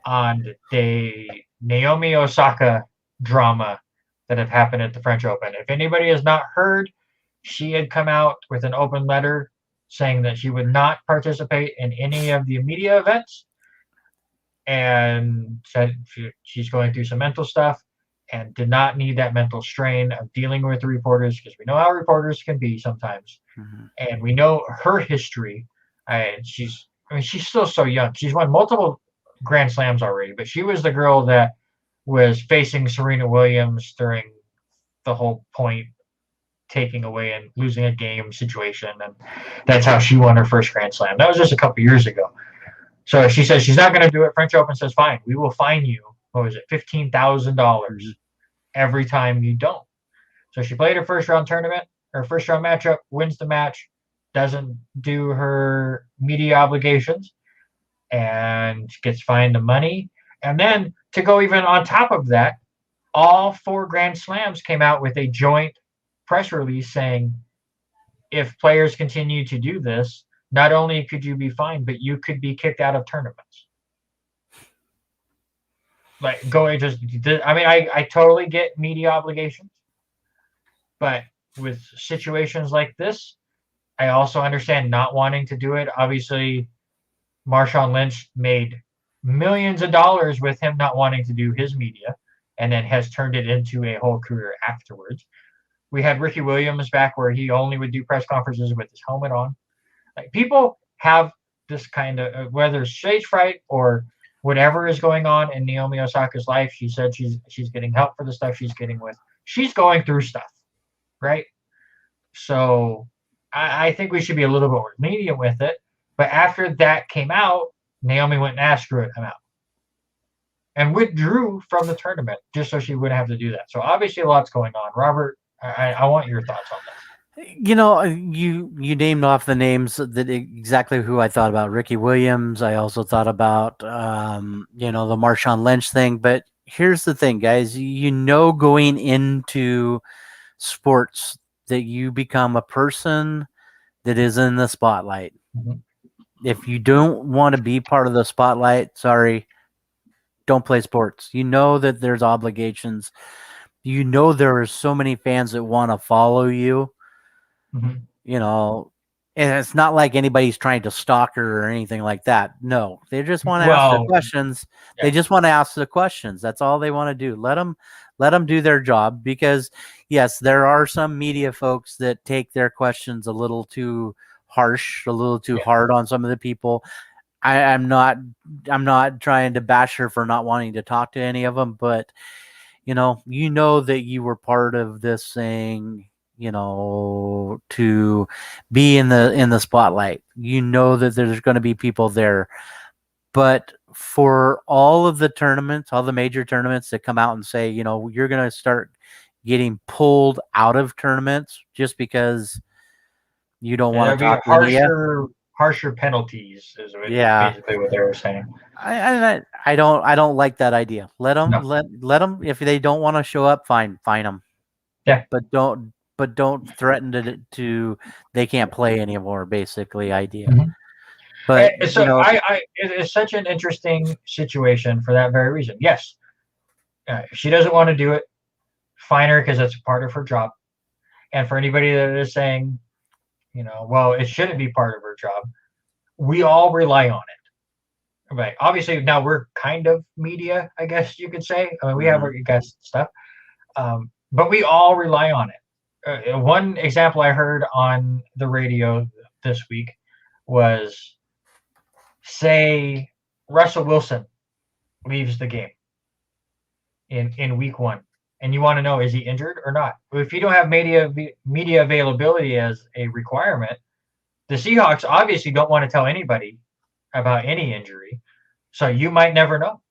A: on the Naomi Osaka drama that have happened at the French Open. If anybody has not heard, she had come out with an open letter saying that she would not participate in any of the media events, and said she's going through some mental stuff and did not need that mental strain of dealing with the reporters, because we know how reporters can be sometimes. And we know her history. She's still so young. She's won multiple Grand Slams already, but she was the girl that was facing Serena Williams during the whole point taking away and losing a game situation, and that's how she won her first Grand Slam. That was just a couple years ago. So she says she's not going to do it. French Open says, fine, we will fine you. What was it, $15,000 every time you don't. So she played her first round tournament, her first round matchup, wins the match, doesn't do her media obligations, and gets fined the money. And then to go even on top of that, all 4 Grand Slams came out with a joint press release saying, if players continue to do this, not only could you be fined, but you could be kicked out of tournaments. Like, I totally get media obligations, but with situations like this, I also understand not wanting to do it. Obviously, Marshawn Lynch made millions of dollars with him not wanting to do his media, and then has turned it into a whole career afterwards. We had Ricky Williams back where he only would do press conferences with his helmet on. Like, people have this kind of, whether it's stage fright or whatever is going on in Naomi Osaka's life. She said she's getting help for the stuff she's getting with. She's going through stuff, right? So I think we should be a little bit more lenient with it. But after that came out, Naomi went, screw it, I'm out. And withdrew from the tournament just so she wouldn't have to do that. So obviously a lot's going on. Robert, I want your thoughts on that.
B: You know, you named off the names that exactly who I thought about. Ricky Williams. I also thought about, the Marshawn Lynch thing. But here's the thing, guys. Going into sports that you become a person that is in the spotlight. If you don't want to be part of the spotlight, sorry, don't play sports. You know that there's obligations. You know there are so many fans that want to follow you. You know, and it's not like anybody's trying to stalk her or anything like that. No, they just want to ask the questions. Yeah. They just want to ask the questions. That's all they want to do. Let them do their job, because yes, there are some media folks that take their questions a little too harsh, a little too hard on some of the people. I'm not trying to bash her for not wanting to talk to any of them, but you know that you were part of this thing, to be in the spotlight. You know that there's going to be people there. But for all of the tournaments, all the major tournaments that come out and say, you're going to start getting pulled out of tournaments just because you don't want to talk to media.
A: Harsher penalties is basically what they were saying.
B: I don't like that idea. Let them, if they don't want to show up, fine them.
A: Yeah.
B: But don't threaten to they can't play anymore, basically idea. But
A: so it's such an interesting situation for that very reason. Yes. If she doesn't want to do it, fine her, because that's part of her job. And for anybody that is saying, well, it shouldn't be part of her job, we all rely on it. Right. Obviously, now we're kind of media, I guess you could say. I mean, we have our guys stuff, but we all rely on it. One example I heard on the radio this week was, say, Russell Wilson leaves the game in week 1, and you want to know, is he injured or not? If you don't have media availability as a requirement, the Seahawks obviously don't want to tell anybody about any injury, so you might never know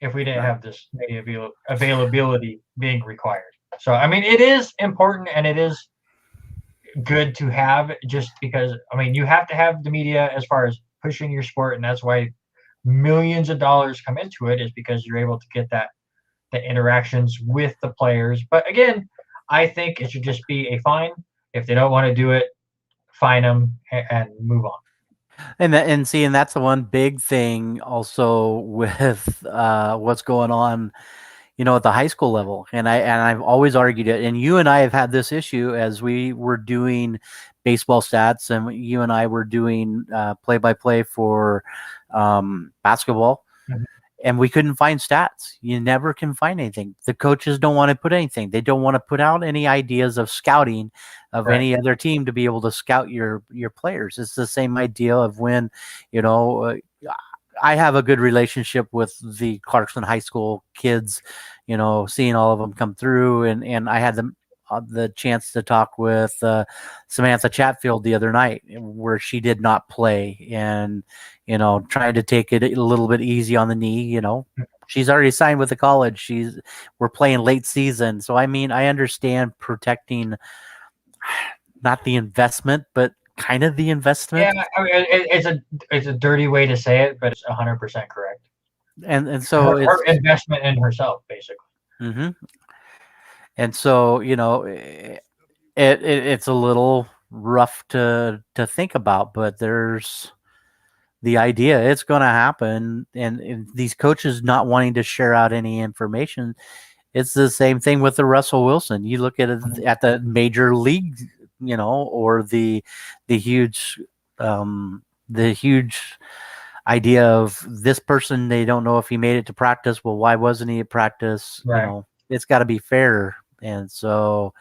A: if we didn't have this media availability being required. So I mean, it is important and it is good to have, just because I mean, you have to have the media as far as pushing your sport, and that's why millions of dollars come into it, is because you're able to get the interactions with the players. But again, I think it should just be a fine. If they don't want to do it, fine them and move on.
B: And that's the one big thing also with what's going on, at the high school level. And I've always argued it. And you and I have had this issue as we were doing baseball stats, and you and I were doing play-by-play for basketball.
A: Mm-hmm.
B: And we couldn't find stats. You never can find anything. The coaches don't want to put anything. They don't want to put out any ideas of scouting of any other team to be able to scout your players. It's the same idea of when, I have a good relationship with the Clarkson High School kids, seeing all of them come through. And I had the chance to talk with Samantha Chatfield the other night, where she did not play, and trying to take it a little bit easy on the knee. She's already signed with the college. We're playing late season, so I mean, I understand protecting not the investment, but kind of the investment.
A: Yeah, I mean, it's a dirty way to say it, but it's 100% correct.
B: And so
A: her investment in herself, basically.
B: Mm-hmm. And so, it's a little rough to think about, but there's the idea it's going to happen. And these coaches not wanting to share out any information, it's the same thing with the Russell Wilson. You look at it at the major league, or the huge idea of this person, they don't know if he made it to practice. Well, why wasn't he at practice?
A: Right.
B: It's got to be fair. And so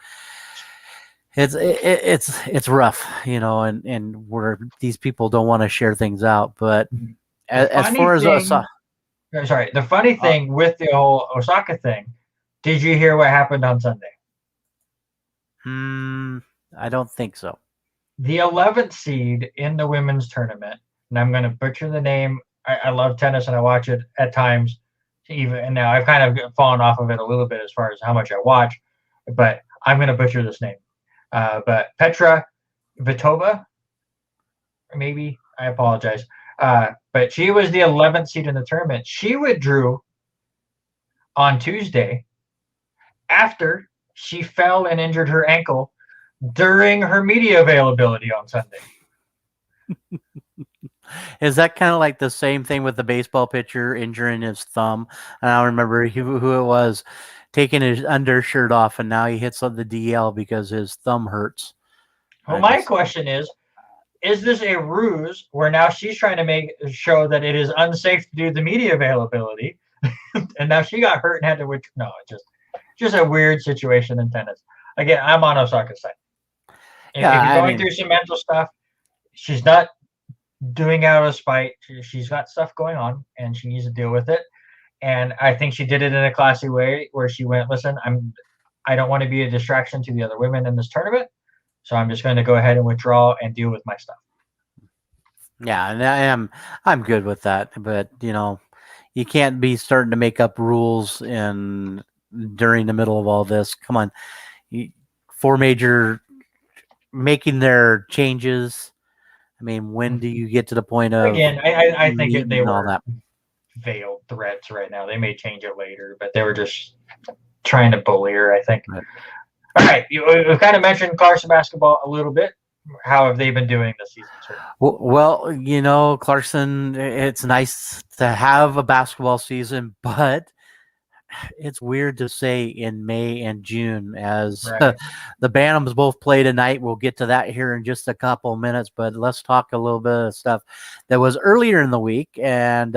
B: it's rough, and where these people don't want to share things out. But as far as
A: the funny thing with the whole Osaka thing, did you hear what happened on Sunday?
B: I don't think so.
A: The 11th seed in the women's tournament, and I'm going to butcher the name. I love tennis and I watch it at times. And now I've kind of fallen off of it a little bit as far as how much I watch, but I'm going to butcher this name. But Petra Vitova, maybe, I apologize. But she was the 11th seed in the tournament. She withdrew on Tuesday after she fell and injured her ankle during her media availability on Sunday.
B: Is that kind of like the same thing with the baseball pitcher injuring his thumb? And I don't remember who it was, taking his undershirt off, and now he hits on the DL because his thumb hurts.
A: Well, my question is this a ruse where now she's trying to show that it is unsafe to do the media availability, and now she got hurt and had to withdraw? No, it's just a weird situation in tennis. Again, I'm on Osaka's side. If you're going through some mental stuff, she's not doing it out of spite. She's got stuff going on, and she needs to deal with it. And I think she did it in a classy way, where she went, listen, I don't want to be a distraction to the other women in this tournament, so I'm just going to go ahead and withdraw and deal with my stuff.
B: Yeah, and I'm good with that. But you can't be starting to make up rules during the middle of all this. Come on, 4 major making their changes. I mean, when do you get to the point of
A: again? I think they were
B: all that
A: veiled threats right now. They may change it later, but they were just trying to bully her, I think. Right. All right, we kind of mentioned Clarkson basketball a little bit. How have they been doing this season, sir?
B: Well, Clarkson, it's nice to have a basketball season, but it's weird to say in May and June as
A: Right.
B: the Bantams both play tonight. We'll get to that here in just a couple of minutes, but let's talk a little bit of stuff that was earlier in the week. And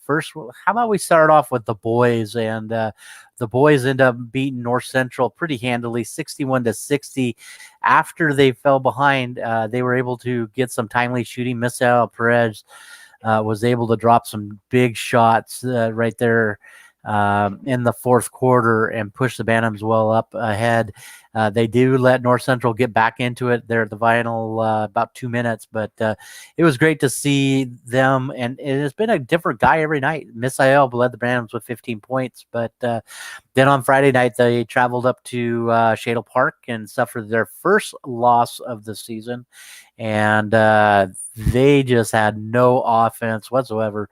B: first, how about we start off with the boys? And the boys end up beating North Central pretty handily, 61-60. After they fell behind, they were able to get some timely shooting. Misael Perez was able to drop some big shots right there in the fourth quarter and push the Bantams well up ahead. They do let North Central get back into it there at the final about 2 minutes, but it was great to see them. And it has been a different guy every night. Misael led the Bantams with 15 points, but then on Friday night, they traveled up to Shadle Park and suffered their first loss of the season. And they just had no offense whatsoever.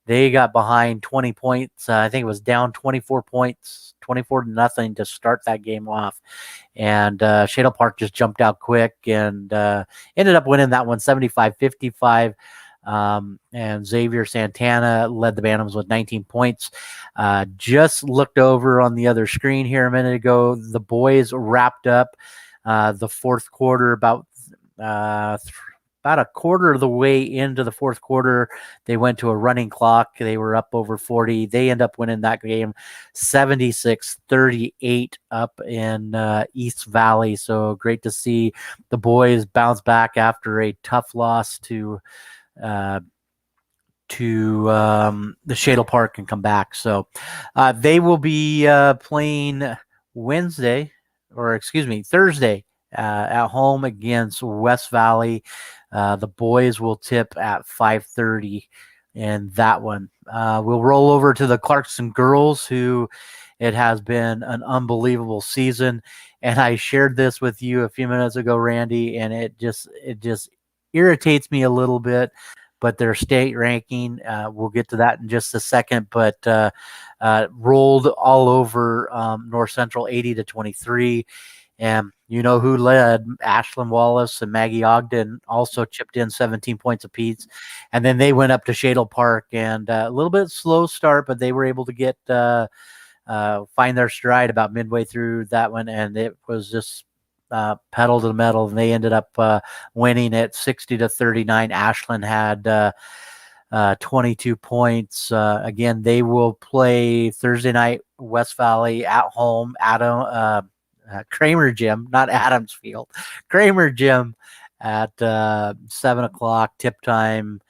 B: They got behind 20 points. I think it was down 24 points, 24-0 to start that game off. And Shadle Park just jumped out quick and ended up winning that one 75-55. And Xavier Santana led the Bantams with 19 points. Just looked over on the other screen here a minute ago. The boys wrapped up the fourth quarter about a quarter of the way into the fourth quarter. They went to a running clock. They were up over 40. They end up winning that game 76-38 up in East Valley. So great to see the boys bounce back after a tough loss to the Shadle Park and come back. So they will be playing Thursday at home against West Valley. The boys will tip at 5:30 in that one. We'll roll over to the Clarkston girls, who it has been an unbelievable season. And I shared this with you a few minutes ago, Randy, and it just irritates me a little bit. But their state ranking, we'll get to that in just a second, but rolled all over North Central 80-23. And you know who led? Ashlyn Wallace and Maggie Ogden also chipped in 17 points apiece. And then they went up to Shadle Park, and a little bit slow start, but they were able to get find their stride about midway through that one, and it was just pedal to the metal, and they ended up winning it 60-39. Ashlyn had 22 points. Again, they will play Thursday night, West Valley at home. Kramer Gym, not Adams Field, Kramer Gym at 7:00 tip time.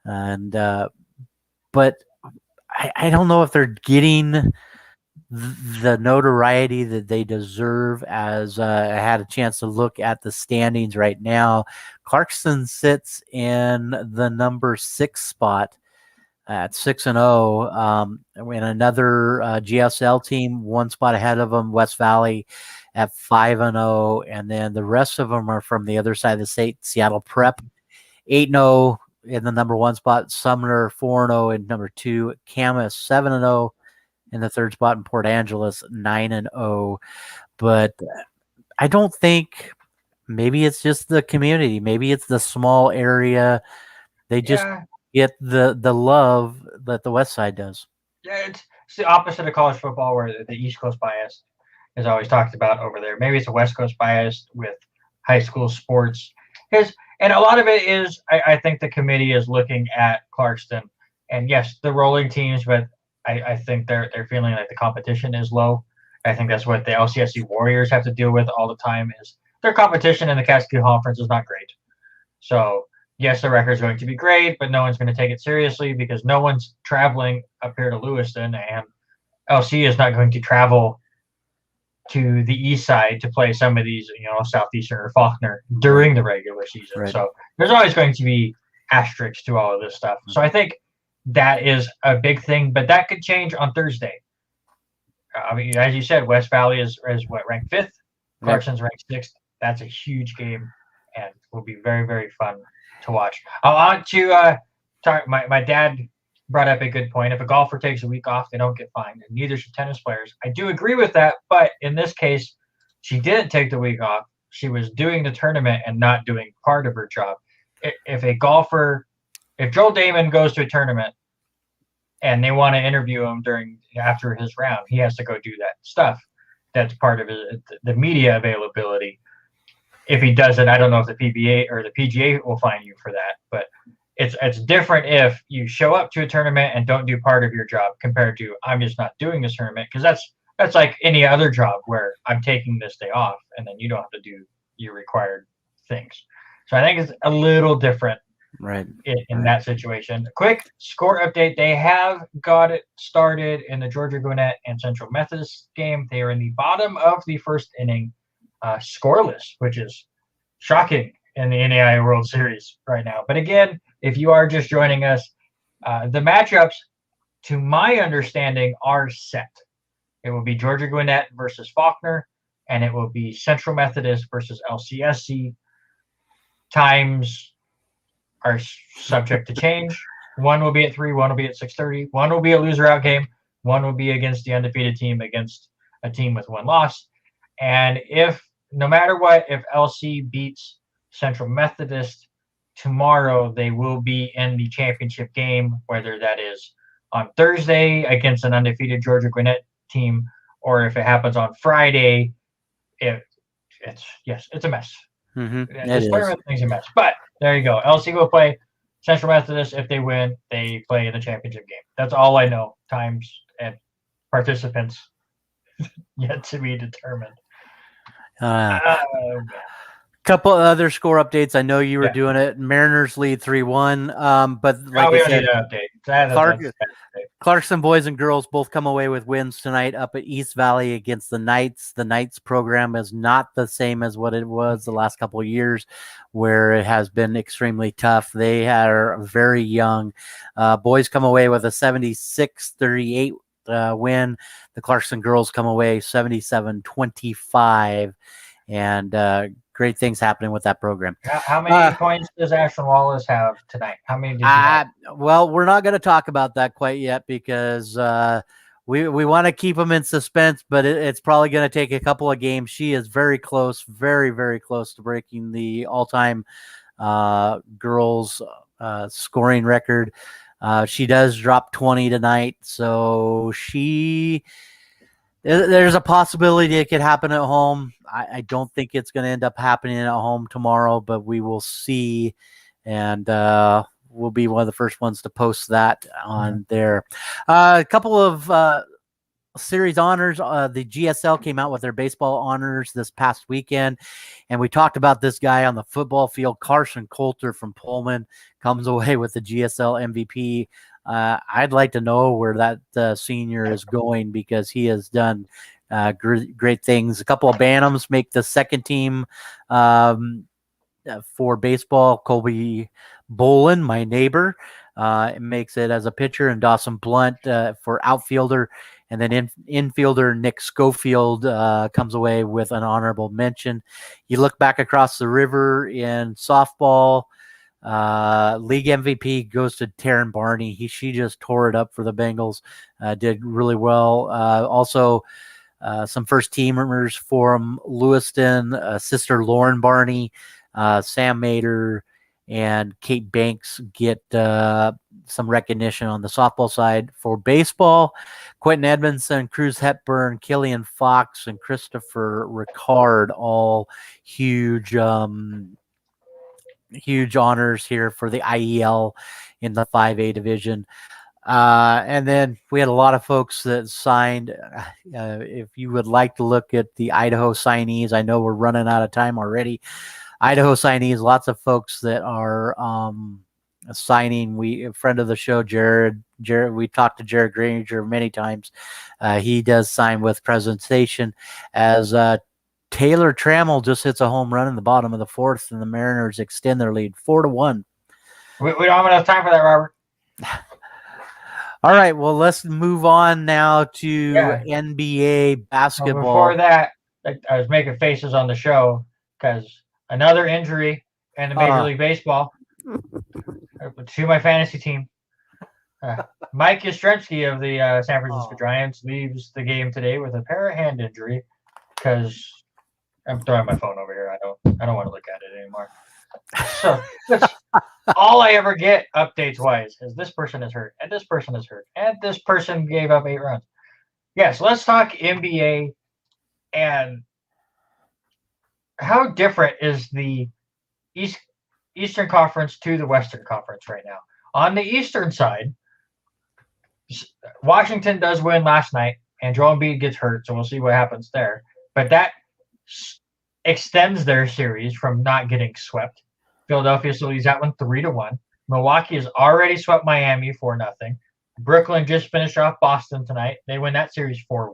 B: And but I don't know if they're getting the notoriety that they deserve. As I had a chance to look at the standings right now, Clarkston sits in the number 6 spot at 6-0. And another GSL team 1 spot ahead of them, West Valley, at 5-0, and then the rest of them are from the other side of the state. Seattle Prep 8-0 in the number 1 spot, Sumner 4-0 in number 2, Camas 7-0 in the 3rd spot, and Port Angeles 9-0. But I don't think, maybe it's just the community, maybe it's the small area. They just get the love that the West Side does.
A: Yeah, it's the opposite of college football, where the East Coast bias is always talked about over there. Maybe it's a West Coast bias with high school sports. And a lot of it is, I think the committee is looking at Clarkston, and yes, the rolling teams, but I think they're feeling like the competition is low. I think that's what the LCSC Warriors have to deal with all the time, is their competition in the Cascade Conference is not great. So yes, the record is going to be great, but no one's going to take it seriously because no one's traveling up here to Lewiston, and LC is not going to travel to the east side to play some of these, Southeastern or Faulkner during the regular season.
B: Right.
A: So there's always going to be asterisks to all of this stuff. So I think that is a big thing, but that could change on Thursday. I mean, as you said, West Valley is what, ranked 5th? Clarkston's ranked 6th. That's a huge game and will be very, very fun to watch. I want to talk. My dad brought up a good point. If a golfer takes a week off, they don't get fined, and neither should tennis players. I do agree with that, but in this case, she didn't take the week off. She was doing the tournament and not doing part of her job. If Joel Damon goes to a tournament and they want to interview him after his round. He has to go do that stuff. That's part of the media availability. If he doesn't, I don't know if the PBA or the PGA will fine you for that, but it's different if you show up to a tournament and don't do part of your job compared to I'm just not doing this tournament, because that's like any other job where I'm taking this day off and then you don't have to do your required things. So I think it's a little different
B: right
A: in that situation. Quick score update. They have got it started in the Georgia Gwinnett and Central Methodist game. They are in the bottom of the first inning, scoreless, which is shocking in the NAIA World Series right now. But again, if you are just joining us, the matchups, to my understanding, are set. It will be Georgia Gwinnett versus Faulkner, and it will be Central Methodist versus LCSC. Times are subject to change. One will be at 3, one will be at 6:30. One will be a loser out game. One will be against the undefeated team against a team with 1 loss. And no matter what, if LC beats Central Methodist tomorrow, they will be in the championship game, whether that is on Thursday against an undefeated Georgia Gwinnett team, or if it happens on Friday, it's a mess.
B: Mm-hmm.
A: This tournament thing's a mess. But there you go. LC will play Central Methodist. If they win, they play in the championship game. That's all I know. Times and participants yet to be determined.
B: Couple other score updates. I know you were doing it. Mariners lead 3-1. But like I said, Clarkson boys and girls both come away with wins tonight up at East Valley against the Knights. The Knights program is not the same as what it was the last couple of years, where it has been extremely tough. They are very young. Boys come away with a 76-38 win. The Clarkson girls come away 77-25, and great things happening with that program.
A: How many points does Ashton Wallace have tonight? How many did you have?
B: Well, we're not going to talk about that quite yet because we want to keep them in suspense, but it's probably going to take a couple of games. She is very close, very, very close to breaking the all-time girls scoring record. She does drop 20 tonight, so there's a possibility it could happen at home. I don't think it's going to end up happening at home tomorrow, but we will see, and we'll be one of the first ones to post that on there. A couple of series honors. The GSL came out with their baseball honors this past weekend, and we talked about this guy on the football field. Carson Coulter from Pullman comes away with the GSL MVP. I'd like to know where that senior is going because he has done great things. A couple of Bantams make the second team for baseball. Colby Bolin, my neighbor, makes it as a pitcher, and Dawson Blunt for outfielder. And then infielder Nick Schofield comes away with an honorable mention. You look back across the river in softball, league MVP goes to Taryn Barney. She just tore it up for the Bengals, did really well. Also, some first teamers from Lewiston, sister Lauren Barney, Sam Mader, and Kate Banks get some recognition on the softball side. For baseball, Quentin Edmondson, Cruz Hepburn, Killian Fox, and Christopher Ricard, all huge honors here for the IEL in the 5A division. And then we had a lot of folks that signed. If you would like to look at the Idaho signees, I know we're running out of time already. Idaho signees, lots of folks that are signing. A friend of the show, Jared, we talked to Jared Granger many times. He does sign with Presentation as Taylor Trammell just hits a home run in the bottom of the 4th, and the Mariners extend their lead 4-1.
A: We don't have enough time for that, Robert.
B: All right, well, let's move on now to NBA basketball.
A: Well, before that, I was making faces on the show because another injury in the Major League Baseball to my fantasy team. Mike Yastrzemski of the San Francisco Giants leaves the game today with a hand injury because I'm throwing my phone over here. I don't want to look at it anymore. So all I ever get updates wise is this person is hurt, and this person is hurt, and this person gave up 8 runs. Yes, let's talk NBA and how different is the Eastern Conference to the Western Conference right now. On the Eastern side, Washington does win last night, and Joel Embiid gets hurt, so we'll see what happens there. But that extends their series from not getting swept. Philadelphia still leads that one 3-1. Milwaukee has already swept Miami 4-0. Brooklyn just finished off Boston tonight. They win that series 4-1.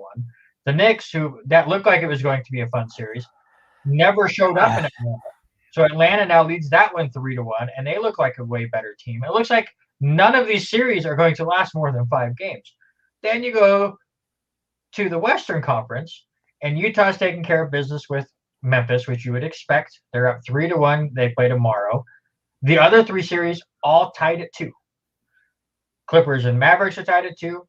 A: The Knicks, who that looked like it was going to be a fun series, never showed up in Atlanta. So Atlanta now leads that one 3-1, and they look like a way better team. It looks like none of these series are going to last more than 5 games. Then you go to the Western Conference, and Utah's taking care of business with Memphis, which you would expect. They're up 3-1. They play tomorrow. The other 3 series all tied at 2. Clippers and Mavericks are tied at 2.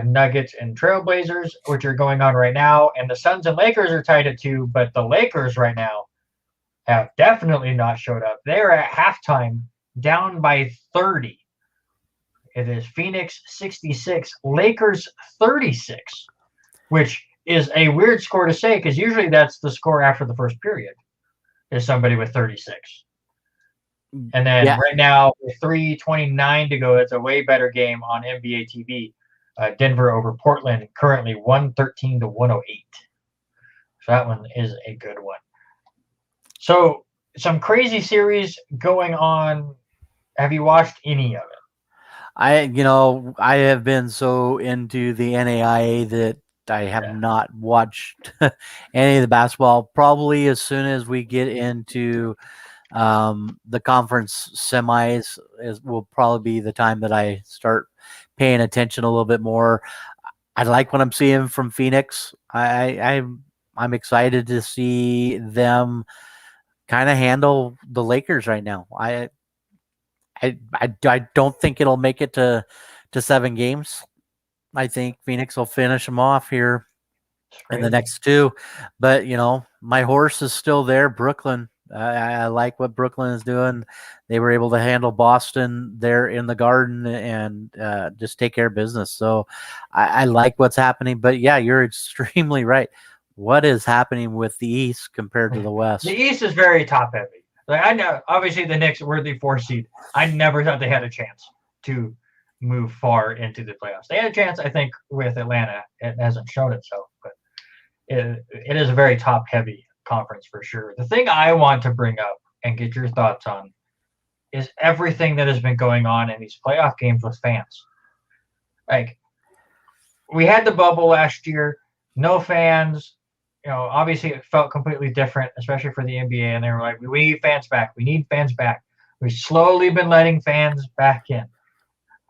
A: Nuggets and Trailblazers, which are going on right now, and the Suns and Lakers are tied at 2. But the Lakers right now have definitely not showed up. They're at halftime down by 30. It is Phoenix 66, Lakers 36, which is a weird score to say because usually that's the score after the first period is somebody with 36. And then right now, with 3:29 to go, it's a way better game on NBA TV. Denver over Portland, currently 113 to 108. So that one is a good one. So some crazy series going on. Have you watched any of it?
B: I have been so into the NAIA that I have not watched any of the basketball. Probably as soon as we get into the conference semis will probably be the time that I start paying attention a little bit more. I like what I'm seeing from Phoenix. I'm excited to see them kind of handle the Lakers right now. I don't think it'll make it to 7 games. I think Phoenix will finish them off here in the next 2. But, my horse is still there, Brooklyn. I like what Brooklyn is doing. They were able to handle Boston there in the Garden and just take care of business. So I like what's happening. But, yeah, you're extremely right. What is happening with the East compared to the West?
A: The East is very top-heavy. Like, I know, obviously, the Knicks were the 4th seed. I never thought they had a chance to move far into the playoffs. They had a chance, I think, with Atlanta. It hasn't shown itself, but it is a very top-heavy conference for sure. The thing I want to bring up and get your thoughts on is everything that has been going on in these playoff games with fans. Like, we had the bubble last year, no fans. Obviously it felt completely different, especially for the NBA. And they were like, we need fans back. We need fans back. We've slowly been letting fans back in.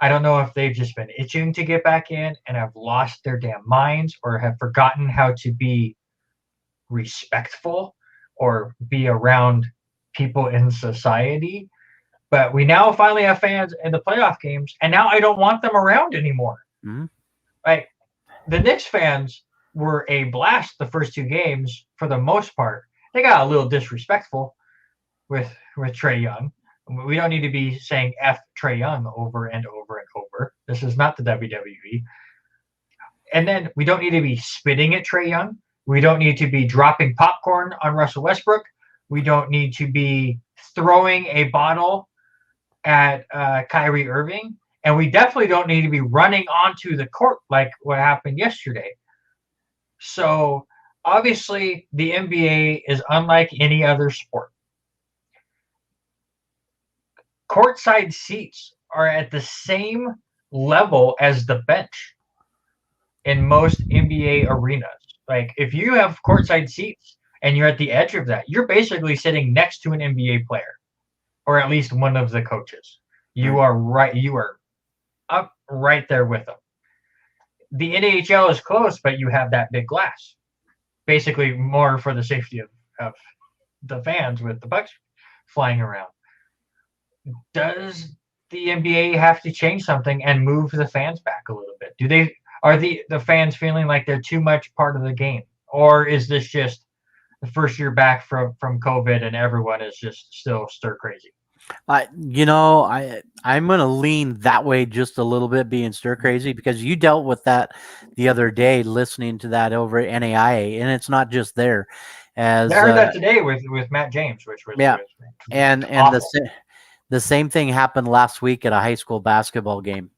A: I don't know if they've just been itching to get back in and have lost their damn minds or have forgotten how to be respectful or be around people in society. But we now finally have fans in the playoff games, and now I don't want them around anymore.
B: Mm-hmm.
A: Like, the Knicks fans were a blast the first 2 games for the most part. They got a little disrespectful with Trae Young. We don't need to be saying F Trae Young over and over and over. This is not the WWE. And then we don't need to be spitting at Trae Young. We don't need to be dropping popcorn on Russell Westbrook. We don't need to be throwing a bottle at Kyrie Irving. And we definitely don't need to be running onto the court like what happened yesterday. So, obviously, the NBA is unlike any other sport. Courtside seats are at the same level as the bench in most NBA arenas. Like, if you have courtside seats and you're at the edge of that, you're basically sitting next to an NBA player or at least one of the coaches. You are right. You are up right there with them. The NHL is close, but you have that big glass, basically more for the safety of the fans with the pucks flying around. Does the NBA have to change something and move the fans back a little bit? Are the fans feeling like they're too much part of the game, or is this just the first year back from COVID and everyone is just still stir crazy?
B: I'm going to lean that way just a little bit, being stir crazy, because you dealt with that the other day, listening to that over at NAIA, and it's not just there. As
A: I heard that today with Matt James, which was
B: yeah, and
A: awful.
B: the same thing happened last week at a high school basketball game.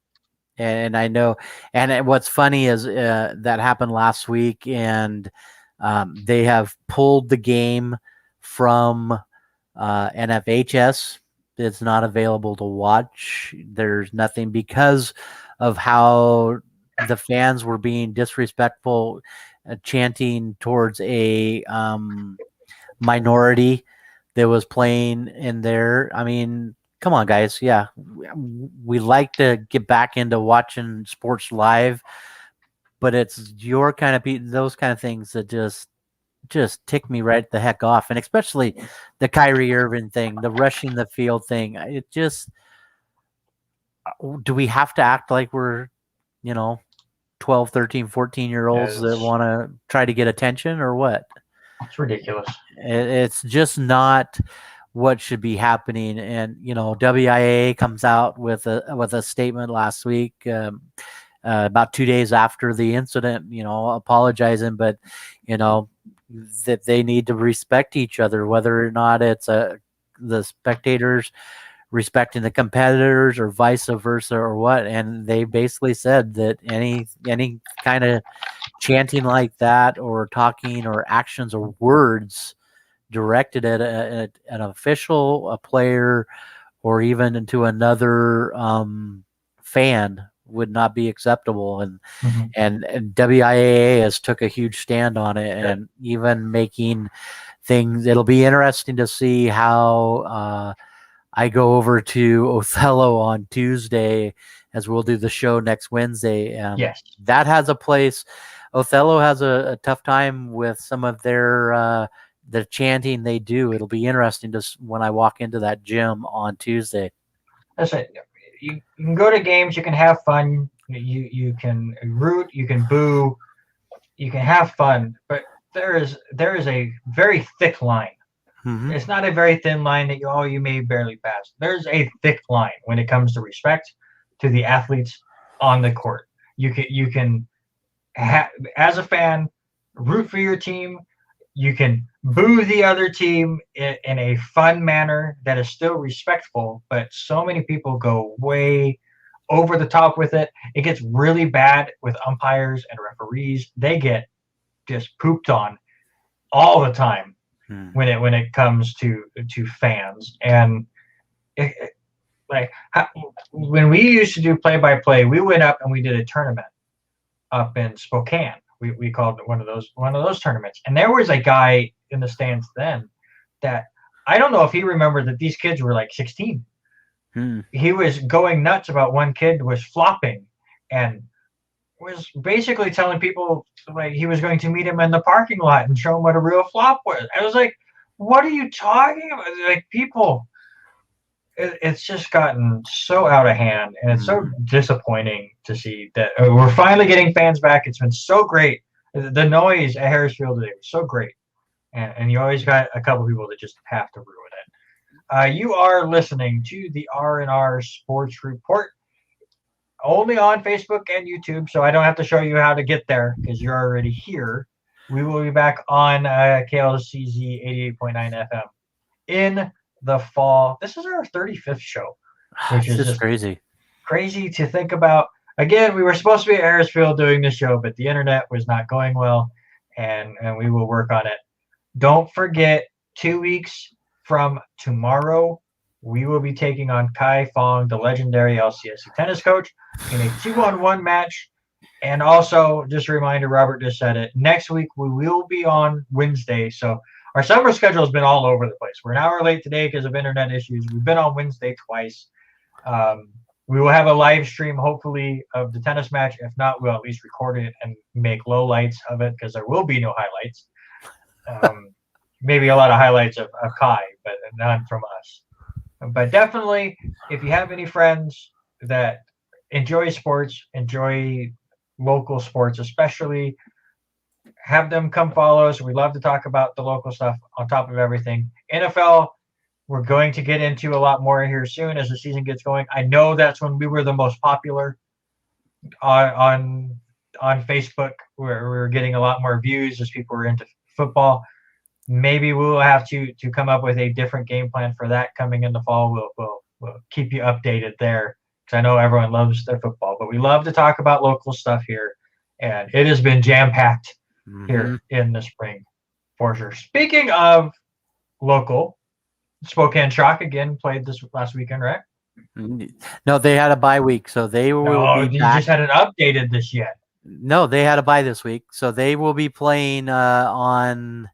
B: And I know, and what's funny is that happened last week, and they have pulled the game from NFHS. It's not available to watch. There's nothing because of how the fans were being disrespectful, chanting towards a minority that was playing in there. I mean, come on, guys. Yeah, we like to get back into watching sports live, but it's your kind of those kind of things that just tick me right the heck off, and especially the Kyrie Irving thing, the rushing the field thing. It just, do we have to act like we're, 12, 13, 14-year-olds that want to try to get attention, or what?
A: It's ridiculous.
B: It's just not what should be happening. And WIAA comes out with a statement last week, about 2 days after the incident, apologizing, but that they need to respect each other, whether or not it's the spectators respecting the competitors or vice versa or what. And they basically said that any kind of chanting like that, or talking or actions or words directed at an official, a player, or even into another fan would not be acceptable. And and WIAA has took a huge stand on it, and even making things. It'll be interesting to see how I go over to Othello on Tuesday, as we'll do the show next Wednesday.
A: Yes,
B: that has a place. Othello has a tough time with some of their the chanting they do. It'll be interesting to when I walk into that gym on Tuesday.
A: That's it. You can go to games. You can have fun. You can root. You can boo. You can have fun. But there is a very thick line.
B: Mm-hmm.
A: It's not a very thin line that you may barely pass. There's a thick line when it comes to respect to the athletes on the court. You can as a fan, root for your team. You can boo the other team in a fun manner that is still respectful, but so many people go way over the top with it. It gets really bad with umpires and referees. They get just pooped on all the time when it comes to fans. And when we used to do play-by-play, we went up and we did a tournament up in Spokane. We called it one of those tournaments, and there was a guy in the stands then that I don't know if he remembered that these kids were like 16. He was going nuts about one kid was flopping, and was basically telling people like he was going to meet him in the parking lot and show him what a real flop was. I was like, what are you talking about? Like, people, it's just gotten so out of hand, and it's so disappointing to see that we're finally getting fans back. It's been so great. The noise at Harris Field today was so great, and you always got a couple people that just have to ruin it. You are listening to the R&R Sports Report, only on Facebook and YouTube, so I don't have to show you how to get there because you're already here. We will be back on KLCZ 88.9 FM in the fall. This is our 35th show, which is just crazy to think about. Again, we were supposed to be at Harrisfield doing this show, but the internet was not going well, and we will work on it. Don't forget, 2 weeks from tomorrow, we will be taking on Kai Fong, the legendary LCSC tennis coach, in a 2-on-1 match. And also, just a reminder, Robert just said it, next week we will be on Wednesday. So our summer schedule has been all over the place. We're an hour late today because of internet issues. We've been on Wednesday twice. We will have a live stream, hopefully, of the tennis match. If not, we'll at least record it and make low lights of it because there will be no highlights. Maybe a lot of highlights of Kai, but none from us. But definitely, if you have any friends that enjoy sports, enjoy local sports especially, have them come follow us. We love to talk about the local stuff on top of everything. NFL, We're going to get into a lot more here soon as the season gets going. I know that's when we were the most popular on Facebook, where we were getting a lot more views as people were into football. Maybe we will have to come up with a different game plan for that coming in the fall. We'll keep you updated there, because I know everyone loves their football, but we love to talk about local stuff here, and it has been jam-packed here in the spring for sure. Speaking of local, Spokane Shock again played this last weekend, right?
B: No, they had a bye week, so they will be back.
A: You just hadn't updated this yet.
B: No, they had a bye this week, so they will be playing on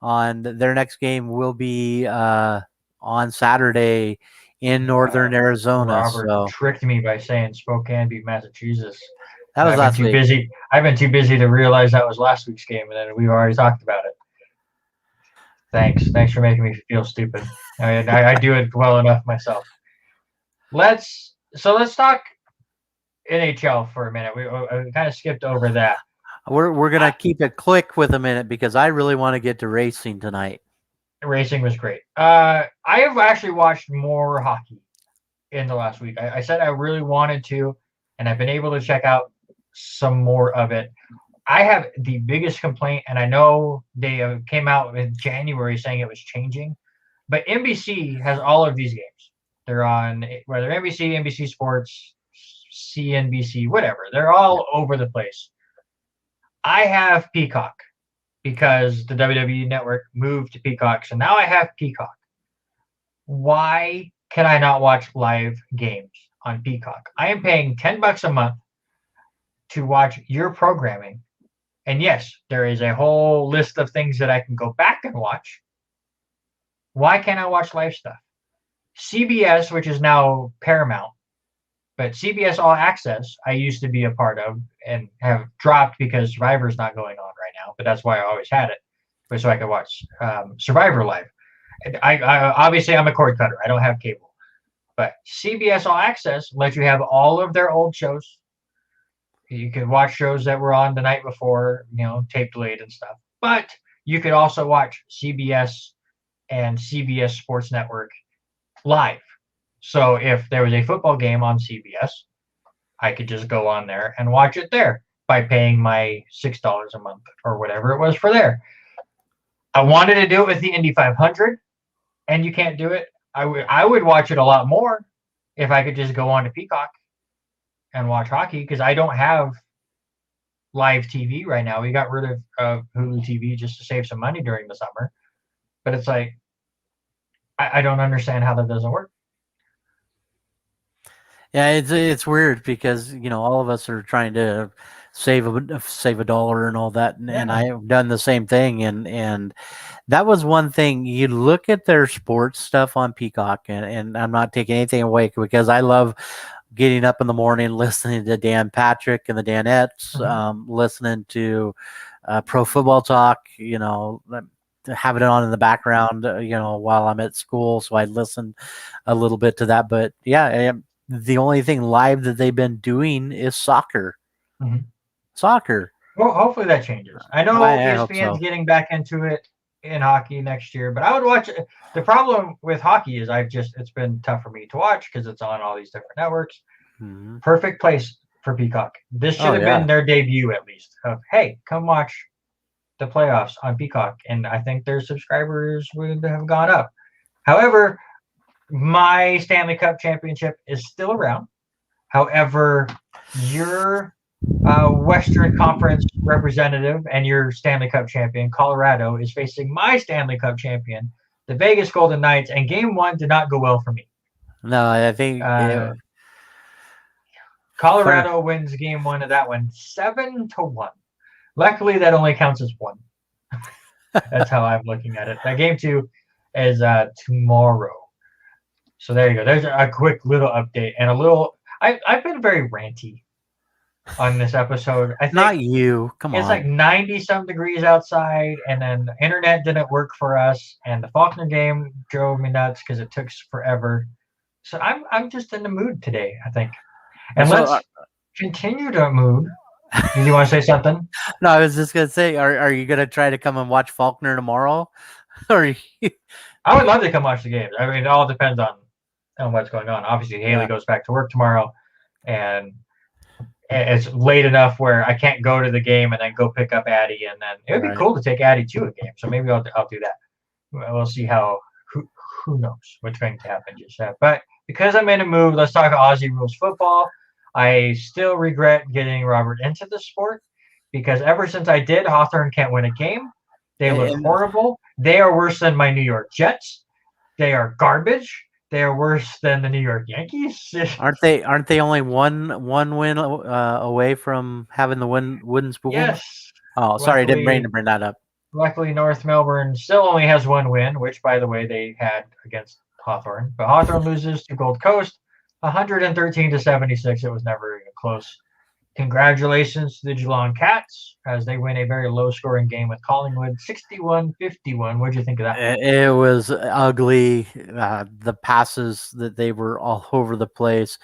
B: their next game will be on Saturday in northern Arizona.
A: Robert tricked me by saying Spokane beat Massachusetts.
B: That was last week.
A: I've been too busy to realize that was last week's game, and then we've already talked about it. Thanks for making me feel stupid. I do it well enough myself. Let's talk NHL for a minute. We kind of skipped over that.
B: We're gonna keep it quick with a minute because I really want to get to racing tonight.
A: Racing was great. I have actually watched more hockey in the last week. I said I really wanted to, and I've been able to check out some more of it. I have the biggest complaint, and I know they came out in January saying it was changing, but NBC has all of these games. They're on whether NBC, NBC Sports, CNBC, whatever. They're all over the place. I have Peacock because the WWE Network moved to Peacock, so now I have Peacock. Why can I not watch live games on Peacock? I am paying $10 a month to watch your programming. And yes, there is a whole list of things that I can go back and watch. Why can't I watch live stuff? CBS, which is now Paramount, but CBS All Access, I used to be a part of and have dropped because Survivor's not going on right now, but that's why I always had it, but so I could watch Survivor live. I obviously, I'm a cord cutter. I don't have cable. But CBS All Access lets you have all of their old shows. You could watch shows that were on the night before, tape delayed and stuff. But you could also watch CBS and CBS Sports Network live. So if there was a football game on CBS, I could just go on there and watch it there by paying my $6 a month or whatever it was for there. I wanted to do it with the Indy 500, and you can't do it. I would watch it a lot more if I could just go on to Peacock and watch hockey, because I don't have live TV right now. We got rid of Hulu TV just to save some money during the summer. But it's like, I don't understand how that doesn't work.
B: Yeah, it's weird because all of us are trying to save a dollar and all that, and I've done the same thing. And that was one thing. You look at their sports stuff on Peacock, and I'm not taking anything away because I love getting up in the morning, listening to Dan Patrick and the Danettes, listening to Pro Football Talk. Having it on in the background, while I'm at school, so I listen a little bit to that. But yeah. The only thing live that they've been doing is soccer. Soccer.
A: Well, hopefully that changes. I know ESPN's getting back into it in hockey next year, but I would watch it. The problem with hockey is it's been tough for me to watch because it's on all these different networks. Perfect place for Peacock. This should have been their debut, at least, of, hey, come watch the playoffs on Peacock. And I think their subscribers would have gone up. However, my Stanley Cup championship is still around. However, your Western Conference representative and your Stanley Cup champion, Colorado, is facing my Stanley Cup champion, the Vegas Golden Knights, and game one did not go well for me.
B: No, I think
A: Colorado wins game one of that one 7-1. Luckily, that only counts as one. That's how I'm looking at it. That game two is tomorrow. So there you go. There's a quick little update and a little. I've been very ranty on this episode. I think
B: not you. Come on.
A: It's like 90-some degrees outside, and then the internet didn't work for us, and the Faulkner game drove me nuts because it took forever. So I'm just in the mood today, I think. And so, let's continue to mood. Do you want to say something?
B: No, I was just gonna say, are you gonna try to come and watch Faulkner tomorrow? Or
A: I would love to come watch the games. I mean, it all depends on what's going on. Obviously, Haley goes back to work tomorrow, and it's late enough where I can't go to the game and then go pick up Addie, and then it would be cool to take Addie to a game. So maybe I'll do that. We'll see how. Who knows what's going to happen just yet. But because I'm in a mood, let's talk Aussie rules football. I still regret getting Robert into the sport because ever since I did, Hawthorne can't win a game. They look horrible. They are worse than my New York Jets. They are garbage. They are worse than the New York Yankees.
B: Aren't they only one win away from having the wooden spoon?
A: Yes.
B: Oh, sorry, I didn't mean to bring that up.
A: Luckily, North Melbourne still only has one win, which, by the way, they had against Hawthorne. But Hawthorne loses to Gold Coast, 113-76. It was never even close. Congratulations to the Geelong Cats as they win a very low-scoring game with Collingwood, 61-51. What did you think of that?
B: It was ugly. The passes that they were all over the place.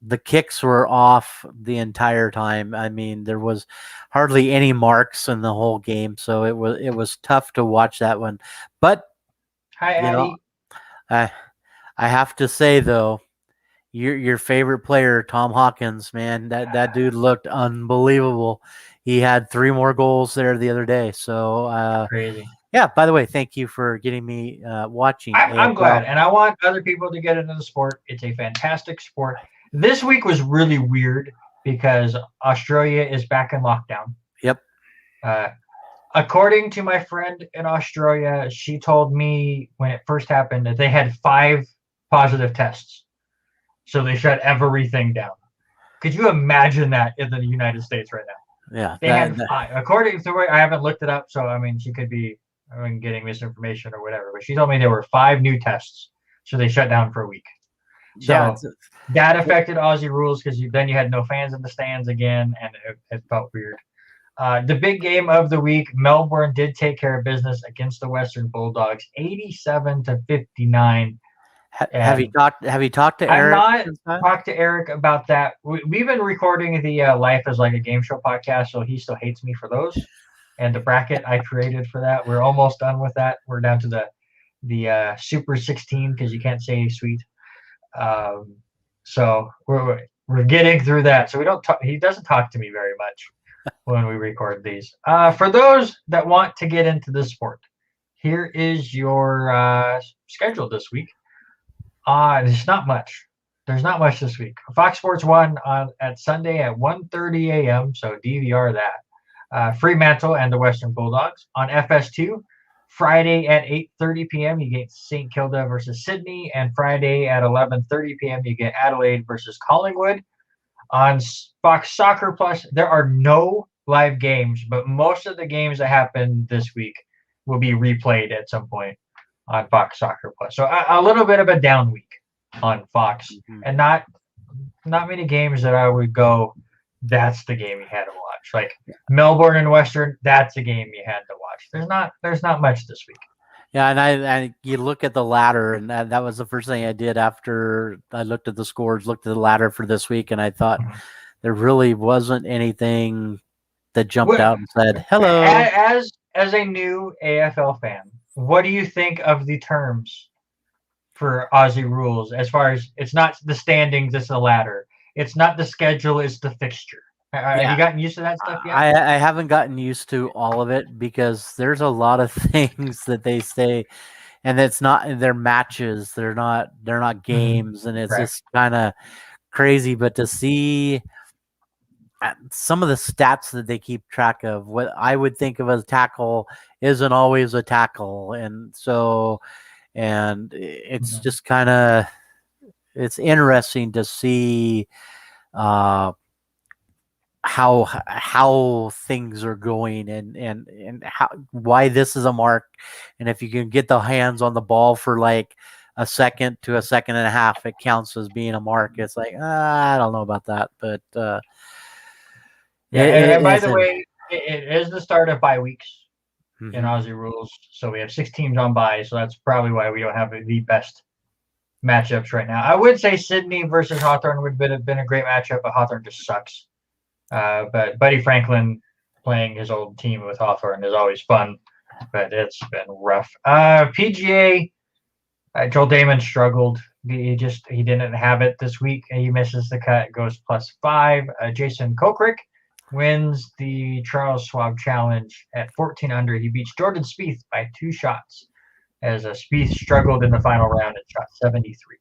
B: The kicks were off the entire time. I mean, there was hardly any marks in the whole game, so it was tough to watch that one. But
A: hi, Addie.
B: I have to say though, your favorite player, Tom Hawkins, man, that dude looked unbelievable. He had 3 more goals there the other day. So
A: crazy.
B: Yeah, by the way, thank you for getting me watching.
A: I'm glad, and I want other people to get into the sport. It's a fantastic sport. This week was really weird because Australia is back in lockdown.
B: Yep.
A: According to my friend in Australia, she told me when it first happened that they had 5 positive tests. So they shut everything down. Could you imagine that in the United States right now?
B: Yeah.
A: They had 5. According to her, I haven't looked it up, so I mean, she could be getting misinformation or whatever. But she told me there were 5 new tests, so they shut down for a week. So that affected Aussie rules because then you had no fans in the stands again, and it felt weird. The big game of the week, Melbourne did take care of business against the Western Bulldogs, 87-59.
B: Have you talked to Eric?
A: I've not talked to Eric about that. We've been recording the Life is Like a Game Show podcast, so he still hates me for those. And the bracket I created for that, we're almost done with that. We're down to the Super 16 because you can't say sweet. So we're getting through that. So we don't talk. He doesn't talk to me very much when we record these. For those that want to get into this sport, here is your schedule this week. There's not much. There's not much this week. Fox Sports 1 at Sunday at 1:30 a.m. So DVR that. Fremantle and the Western Bulldogs on FS2. Friday at 8:30 p.m. you get St. Kilda versus Sydney, and Friday at 11:30 p.m. you get Adelaide versus Collingwood. On Fox Soccer Plus, there are no live games, but most of the games that happen this week will be replayed at some point on Fox Soccer Plus. So a little bit of a down week on Fox, and not many games that I would go, that's the game you had to watch. Like Melbourne and Western, that's a game you had to watch. There's not much this week.
B: Yeah, and you look at the ladder, and that was the first thing I did after I looked at the scores, looked at the ladder for this week, and I thought there really wasn't anything that jumped out and said, hello.
A: As a new AFL fan, what do you think of the terms for Aussie rules as far as it's not the standings, it's the ladder. It's not the schedule, it's the fixture. Have you gotten used to that stuff yet?
B: I haven't gotten used to all of it because there's a lot of things that they say, and it's not their matches. They're not games, and it's just kind of crazy. But to see some of the stats that they keep track of, what I would think of as a tackle isn't always a tackle, and it's just kind of it's interesting to see. How things are going and why this is a mark, and if you can get the hands on the ball for like a second to a second and a half, it counts as being a mark. It's like I don't know about that, but
A: and by the way, it is the start of bye weeks in Aussie rules, so we have 6 teams on bye, so that's probably why we don't have the best matchups right now. I would say Sydney versus Hawthorn would have been a great matchup, but Hawthorn just sucks. But Buddy Franklin playing his old team with Hawthorn is always fun. but it's been rough. PGA, Joel Damon struggled. He didn't have it this week. He misses the cut, goes +5. Jason Kokrick wins the Charles Schwab Challenge at 14 under. He beats Jordan Spieth by 2 shots, as Spieth struggled in the final round and shot 73.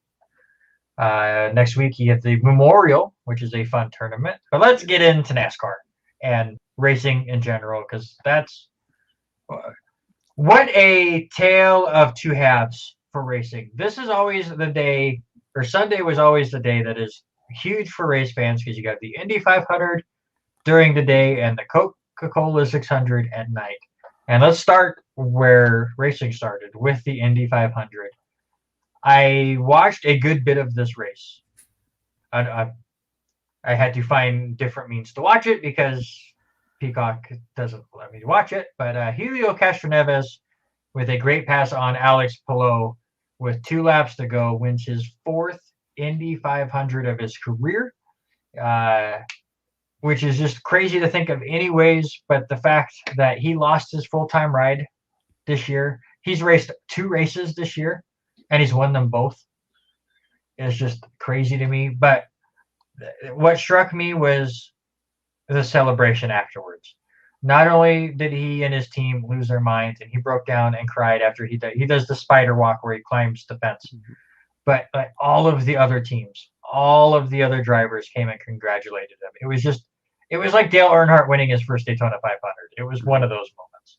A: Next week, you have the Memorial, which is a fun tournament. But let's get into NASCAR and racing in general, because that's what a tale of two halves for racing. This is always the day, or Sunday was always the day that is huge for race fans, because you got the Indy 500 during the day and the Coca-Cola 600 at night. And let's start where racing started, with the Indy 500. I watched a good bit of this race. I had to find different means to watch it because Peacock doesn't let me watch it. But Helio Castroneves, with a great pass on Alex Palou with 2 laps to go, wins his 4th Indy 500 of his career, which is just crazy to think of anyways. But the fact that he lost his full-time ride this year, he's raced 2 races this year, and he's won them both. It's just crazy to me. But what struck me was the celebration afterwards. Not only did he and his team lose their minds, and he broke down and cried after he does the spider walk where he climbs the fence, but all of the other teams, all of the other drivers came and congratulated him. It was like Dale Earnhardt winning his first Daytona 500. It was one of those moments.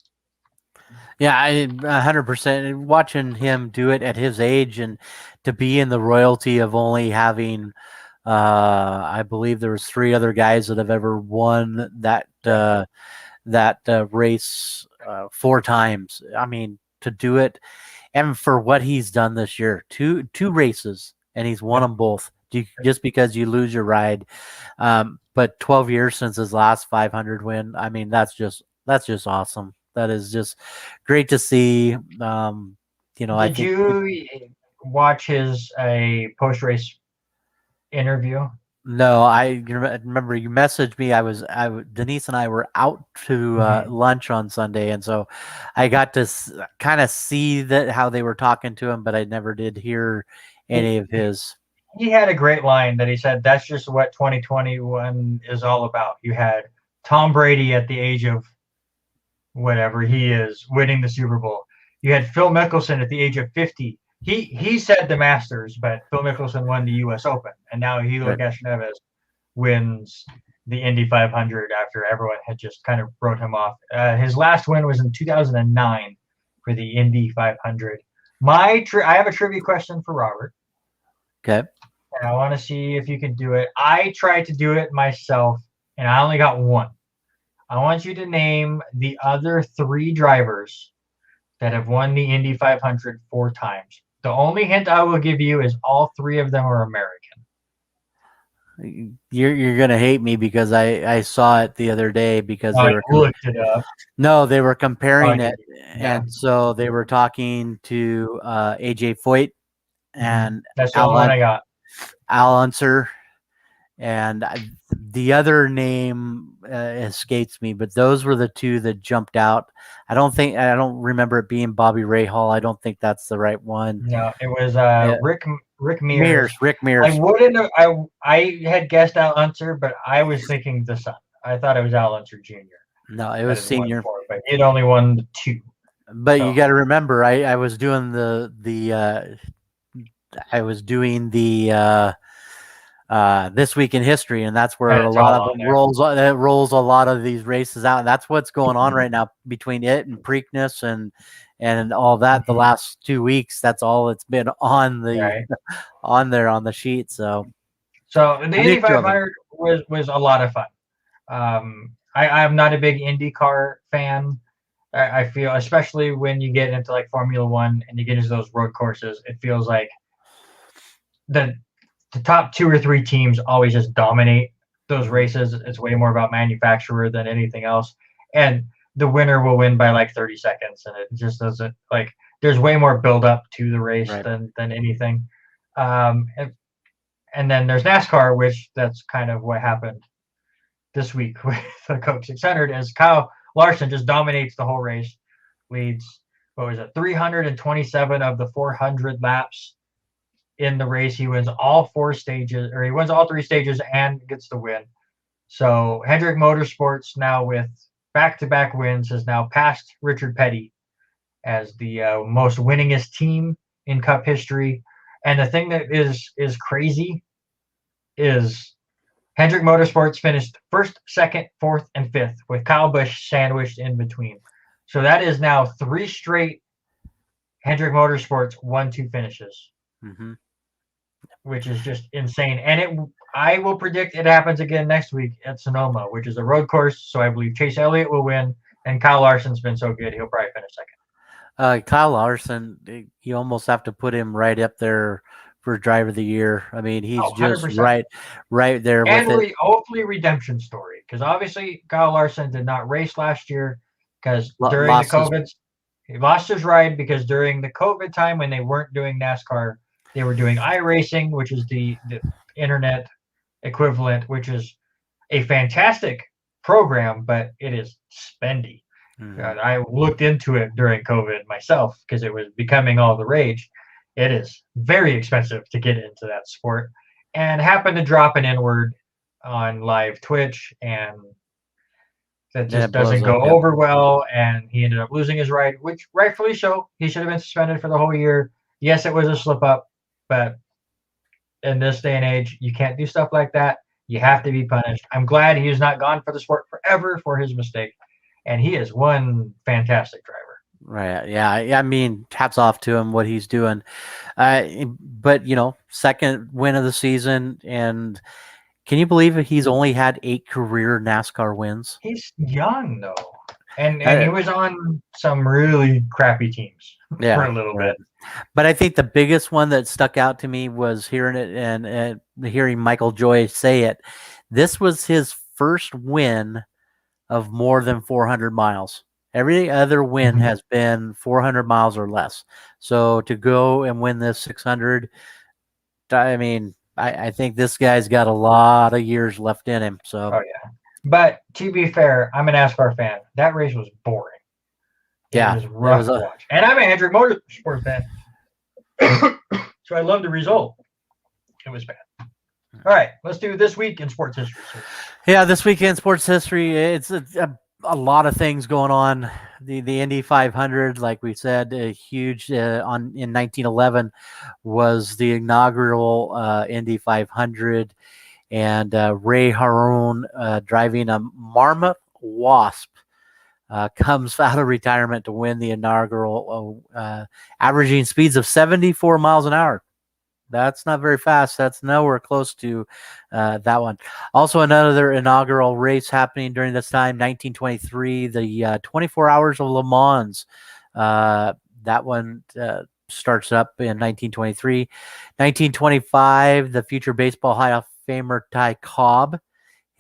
B: Yeah, 100%. Watching him do it at his age, and to be in the royalty of only having, I believe there was 3 other guys that have ever won that race 4 times. I mean, to do it, and for what he's done this year, two races, and he's won them both. Just because you lose your ride, but 12 years since his last 500 win. I mean, that's just awesome. That is just great to see.
A: Did you watch his post-race interview?
B: No, I remember you messaged me. Denise and I were out to lunch on Sunday, and so I got to kind of see how they were talking to him, but I never did hear any of his.
A: He had a great line that he said, "That's just what 2021 is all about." You had Tom Brady at the age of whatever he is, winning the Super Bowl. You had Phil Mickelson at the age of 50. He said the Masters, but Phil Mickelson won the U.S. Open, and now Helio Castroneves wins the Indy 500 after everyone had just kind of wrote him off. His last win was in 2009 for the Indy 500. I have a trivia question for Robert.
B: Okay.
A: And I want to see if you can do it. I tried to do it myself, and I only got 1. I want you to name the other 3 drivers that have won the Indy 500 4 times. The only hint I will give you is all 3 of them are American.
B: You're gonna hate me because I saw it the other day because
A: they were looked it up.
B: No, they were comparing it, and so they were talking to AJ Foyt and
A: that's the only one I got.
B: Al Unser, and the other name escapes me, but those were the 2 that jumped out. I don't remember it being Bobby Rahal. I don't think that's the right one.
A: No, it was Rick Mears.
B: Rick Mears.
A: I had guessed Al Unser, but I was thinking the son. I thought it was Al Unser Jr.
B: No, it was Senior.
A: But he'd only won the 2.
B: But you got to remember, I was doing the This Week in History, and that's where a lot of them rolls a lot of these races out, and that's what's going on right now between it and Preakness and all that. The last 2 weeks, that's all it's been on the on there on the sheet. So
A: the Indy 500 was a lot of fun. I'm not a big IndyCar fan. I feel, especially when you get into like Formula One and you get into those road courses, it feels like the top 2 or 3 teams always just dominate those races. It's way more about manufacturer than anything else. And the winner will win by like 30 seconds. And it just doesn't, like, there's way more build up to the race than anything. And then there's NASCAR, which that's kind of what happened this week with the Coke 600, as Kyle Larson just dominates the whole race. leads, 327 of the 400 laps in the race. He wins all 4 stages, or he wins all 3 stages and gets the win. So Hendrick Motorsports, now with back-to-back wins, has now passed Richard Petty as the most winningest team in Cup history. And the thing that is crazy is Hendrick Motorsports finished 1st, 2nd, 4th, and 5th, with Kyle Busch sandwiched in between. So that is now 3 straight Hendrick Motorsports 1-2 finishes, which is just insane. And I will predict it happens again next week at Sonoma, which is a road course. So I believe Chase Elliott will win, and Kyle Larson's been so good, he'll probably finish 2nd.
B: Kyle Larson, you almost have to put him right up there for driver of the year. I mean, he's just
A: 100%.
B: right there
A: and
B: with it.
A: Hopefully redemption story, because obviously Kyle Larson did not race last year because during the COVID, he lost his ride because during the COVID time when they weren't doing NASCAR, they were doing iRacing, which is the internet equivalent, which is a fantastic program, but it is spendy. I looked into it during COVID myself because it was becoming all the rage. It is very expensive to get into that sport, and happened to drop an N-word on live Twitch, and that just doesn't go over well, and he ended up losing his ride, which rightfully so. He should have been suspended for the whole year. Yes, it was a slip up, but in this day and age, you can't do stuff like that. You have to be punished. I'm glad he's not gone for the sport forever for his mistake, and he is one fantastic driver.
B: Right. Yeah. I mean, hats off to him, what he's doing. But, 2nd win of the season. And can you believe he's only had 8 career NASCAR wins?
A: He's young, though. And he was on some really crappy teams for a little bit.
B: But I think the biggest one that stuck out to me was hearing it and hearing Michael Joy say it. This was his first win of more than 400 miles. Every other win has been 400 miles or less. So to go and win this 600, I mean, I think this guy's got a lot of years left in him. So,
A: oh yeah. But to be fair, I'm an NASCAR fan. That race was boring. It was rough to watch. And I'm a Hendrick Motorsports fan. So I love the result. It was bad. All right, let's do this week in sports history.
B: Yeah, this week in sports history, it's a lot of things going on. The Indy 500, like we said, a huge in 1911 was the inaugural Indy 500, and Ray Harone driving a Marmot Wasp comes out of retirement to win the inaugural, averaging speeds of 74 miles an hour. That's not very fast. That's nowhere close to that one. Also, another inaugural race happening during this time, 1923, the 24 Hours of Le Mans. That one starts up in 1923. 1925, the future Baseball Hall of Famer Ty Cobb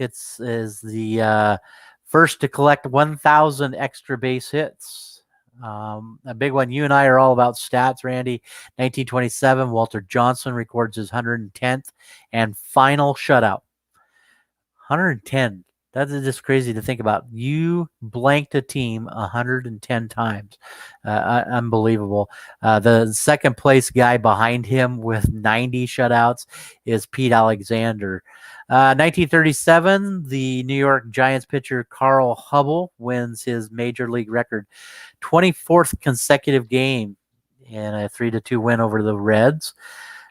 B: is the first to collect 1,000 extra base hits. A big one. You and I are all about stats, Randy. 1927, Walter Johnson records his 110th and final shutout. 110. That is just crazy to think about. You blanked a team 110 times. Unbelievable. The second place guy behind him with 90 shutouts is Pete Alexander. 1937, the New York Giants pitcher Carl Hubble wins his major league record 24th consecutive game in a 3-2 win over the Reds.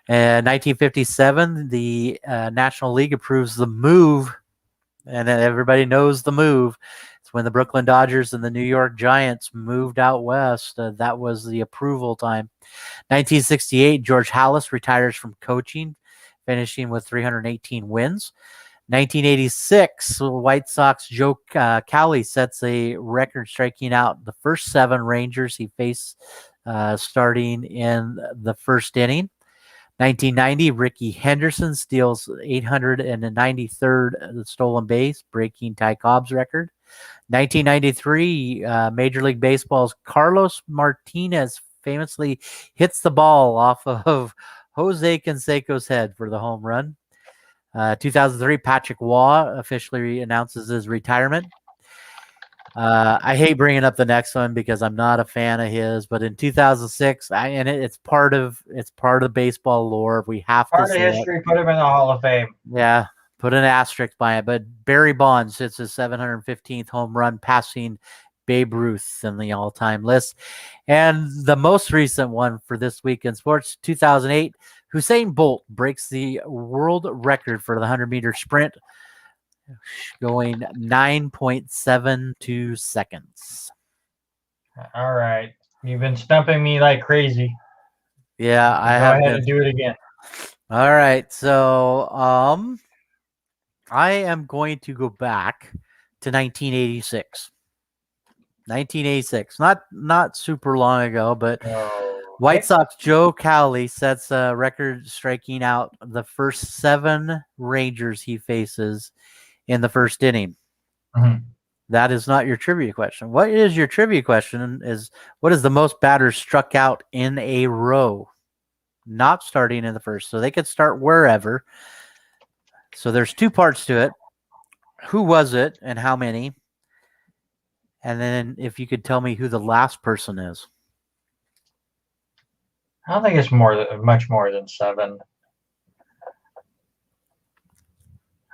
B: And 1957, the National League approves the move, and everybody knows the move. It's when the Brooklyn Dodgers and the New York Giants moved out west. That was the approval time. 1968, George Halas retires from coaching, finishing with 318 wins. 1986, White Sox Joe Cowley sets a record, striking out the first 7 Rangers he faced starting in the first inning. 1990, Ricky Henderson steals 893rd stolen base, breaking Ty Cobb's record. 1993, Major League Baseball's Carlos Martinez famously hits the ball off of Jose Canseco's head for the home run. 2003, Patrick Waugh officially announces his retirement. I hate bringing up the next one because I'm not a fan of his. But in 2006, it's part of baseball lore. We have
A: Part
B: to
A: of
B: say it.
A: history, put him in the Hall of Fame.
B: Yeah, put an asterisk by it. But Barry Bonds hits his 715th home run, passing Babe Ruth in the all-time list. And the most recent one for this week in sports, 2008, Usain Bolt breaks the world record for the 100-meter sprint, going 9.72 seconds.
A: All right. You've been stumping me like crazy.
B: Yeah,
A: Go ahead and do it again.
B: All right. So, I am going to go back to 1986. 1986. Not super long ago, but White Sox Joe Cowley sets a record striking out the first 7 Rangers he faces in the first inning.
A: Mm-hmm.
B: That is not your trivia question. What is your trivia question is what is the most batters struck out in a row? Not starting in the first. So they could start wherever. So there's 2 parts to it. Who was it and how many? And then if you could tell me who the last person is.
A: I don't think it's much more than 7.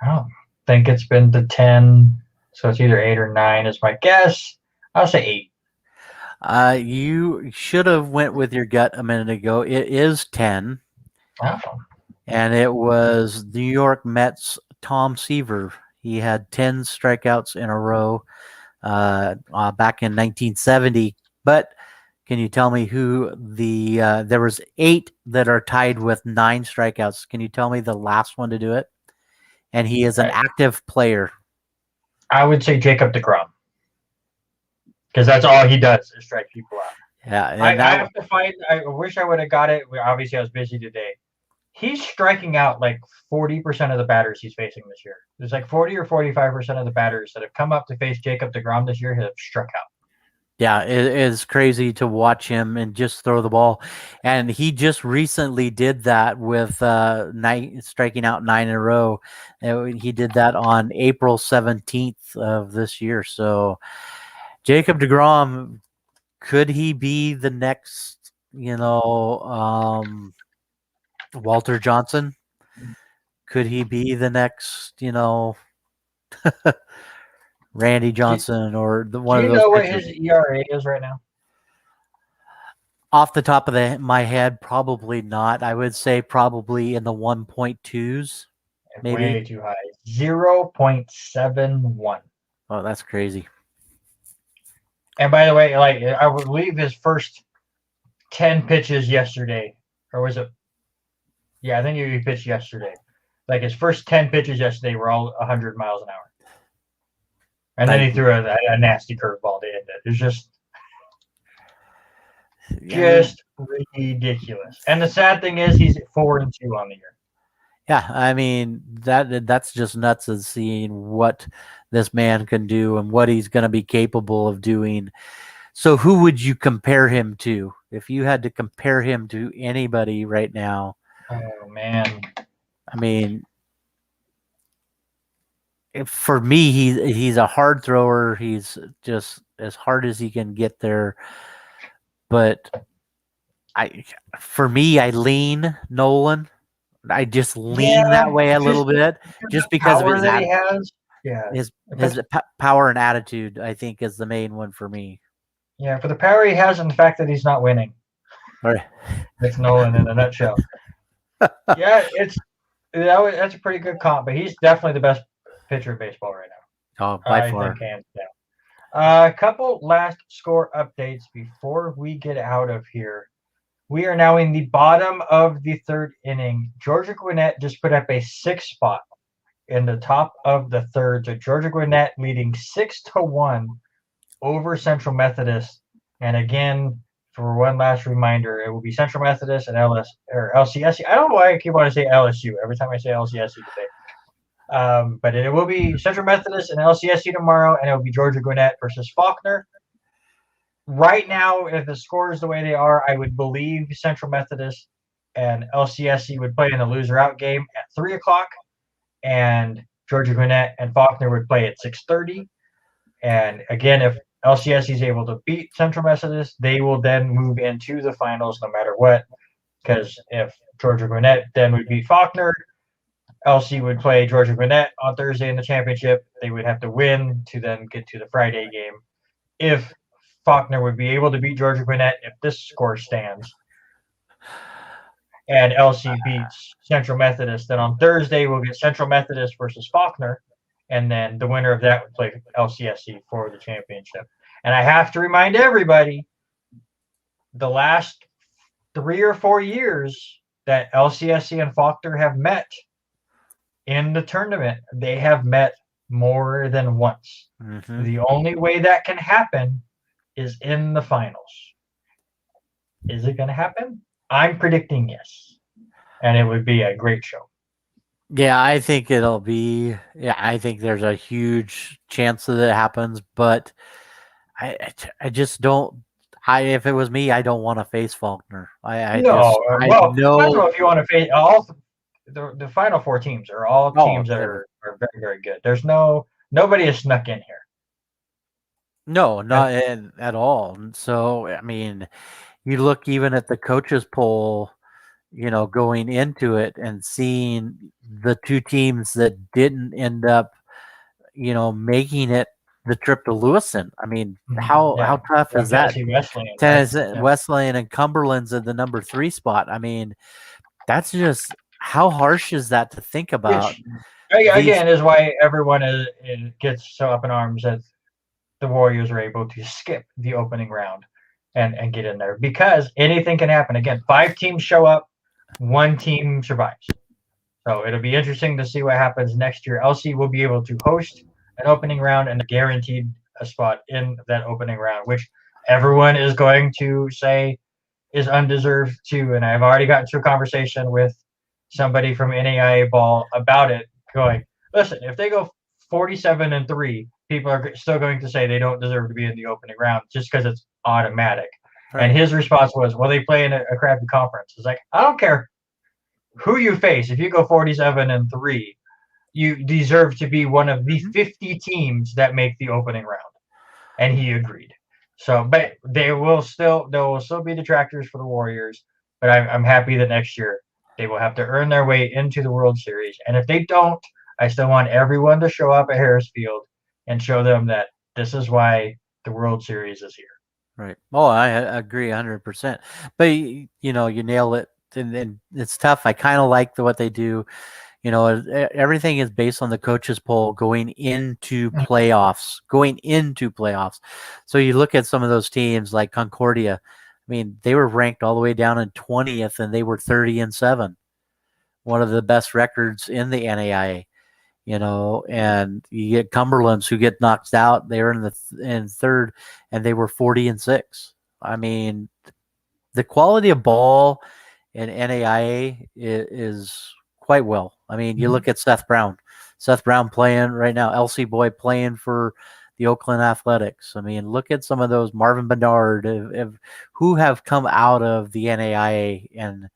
A: I don't think it's been to 10. So it's either 8 or 9 is my guess. I'll say
B: 8. You should have went with your gut a minute ago. It is 10.
A: Oh.
B: And it was New York Mets Tom Seaver. He had 10 strikeouts in a row back in 1970. But can you tell me who there was 8 that are tied with 9 strikeouts. Can you tell me the last one to do it? And he is an active player.
A: I would say Jacob deGrom. Because that's all he does is strike people out.
B: Yeah.
A: I have to find, I wish I would have got it. Obviously, I was busy today. He's striking out like 40% of the batters he's facing this year. There's like 40 or 45% of the batters that have come up to face Jacob deGrom this year have struck out.
B: Yeah, it is crazy to watch him and just throw the ball. And he just recently did that with striking out 9 in a row. He did that on April 17th of this year. So Jacob deGrom, could he be the next, Walter Johnson? Could he be the next, Randy Johnson or one of those?
A: Do you know what his ERA is right now?
B: Off the top of my head, probably not. I would say probably in the 1.2s. Maybe.
A: Way too high. 0.71.
B: Oh, that's crazy.
A: And by the way, I would believe his first 10 pitches yesterday, or was it? Yeah, I think he pitched yesterday. Like his first 10 pitches yesterday were all 100 miles an hour. And then he threw a nasty curveball to end it. It's just ridiculous. And the sad thing is he's 4-2 on the year.
B: Yeah, I mean that's just nuts of seeing what this man can do and what he's going to be capable of doing. So who would you compare him to? If you had to compare him to anybody right now?
A: Oh man.
B: I mean, for me, he's a hard thrower. He's just as hard as he can get there. But for me, I lean Nolan. I just lean that way a little bit, just because of his attitude. His power and attitude, I think, is the main one for me.
A: Yeah, for the power he has and the fact that he's not winning.
B: Right.
A: That's Nolan in a nutshell. Yeah, that's a pretty good comp, but he's definitely the best pitcher in baseball right now.
B: Oh, by far.
A: Think hands down. A couple last score updates before we get out of here. We are now in the bottom of the 3rd inning. Georgia Gwinnett just put up a 6 spot in the top of the 3rd. So Georgia Gwinnett leading 6-1 over Central Methodist. And again, for one last reminder, it will be Central Methodist and LCSU. I don't know why I keep wanting to say LSU every time I say LCSU today. But it will be Central Methodist and LCSU tomorrow, and it will be Georgia Gwinnett versus Faulkner. Right now, if the score is the way they are, I would believe Central Methodist and LCSU would play in the loser-out game at 3 o'clock, and Georgia Gwinnett and Faulkner would play at 6:30. And again, if LCSC is able to beat Central Methodist, they will then move into the finals no matter what. Because if Georgia Gwinnett then would beat Faulkner, LC would play Georgia Gwinnett on Thursday in the championship. They would have to win to then get to the Friday game. If Faulkner would be able to beat Georgia Gwinnett, if this score stands, and LC beats Central Methodist, then on Thursday we'll get Central Methodist versus Faulkner, and then the winner of that would play LCSC for the championship. And I have to remind everybody, the last 3 or 4 years that LCSC and Faulkner have met in the tournament, they have met more than once.
B: Mm-hmm.
A: The only way that can happen is in the finals. Is it going to happen? I'm predicting yes. And it would be a great show.
B: Yeah, I think it'll be. Yeah, I think there's a huge chance that it happens, but I just don't. If it was me, I don't want to face Faulkner. I know
A: I don't know if you want to face all the final 4 teams are all teams that are very, very good. There's nobody is snuck in here.
B: No, not at all. So I mean, you look even at the coaches poll, going into it and seeing the 2 teams that didn't end up, making it the trip to Lewiston. I mean, how tough is that? Tennessee Wesleyan and Cumberland's in the number 3 spot. I mean, that's just how harsh is that to think about?
A: Which, again, is why everyone gets so up in arms that the Warriors are able to skip the opening round and get in there, because anything can happen. Again, 5 teams show up, 1 team survives. So it'll be interesting to see what happens next year. LC will be able to host an opening round and guaranteed a spot in that opening round, which everyone is going to say is undeserved too. And I've already gotten to a conversation with somebody from NAIA ball about it, going, listen, if they go 47-3, people are still going to say they don't deserve to be in the opening round just because it's automatic. Right. And his response was, well, they play in a crappy conference. It's like, I don't care who you face. If you go 47-3, you deserve to be one of the 50 teams that make the opening round. And he agreed. So, but there will still be detractors for the Warriors. But I'm happy that next year they will have to earn their way into the World Series. And if they don't, I still want everyone to show up at Harris Field and show them that this is why the World Series is here.
B: Right. Oh, I agree 100%. But, you nail it. And it's tough. I kind of like what they do. Everything is based on the coaches poll going into playoffs. So you look at some of those teams like Concordia. I mean, they were ranked all the way down in 20th, and they were 30-7. One of the best records in the NAIA. And you get Cumberland's who get knocked out. They were in 3rd, and they were 40-6. I mean, the quality of ball in NAIA is quite well. I mean, you look at Seth Brown playing right now, LC Boy playing for the Oakland Athletics. I mean, look at some of those, Marvin Bernard, who have come out of the NAIA and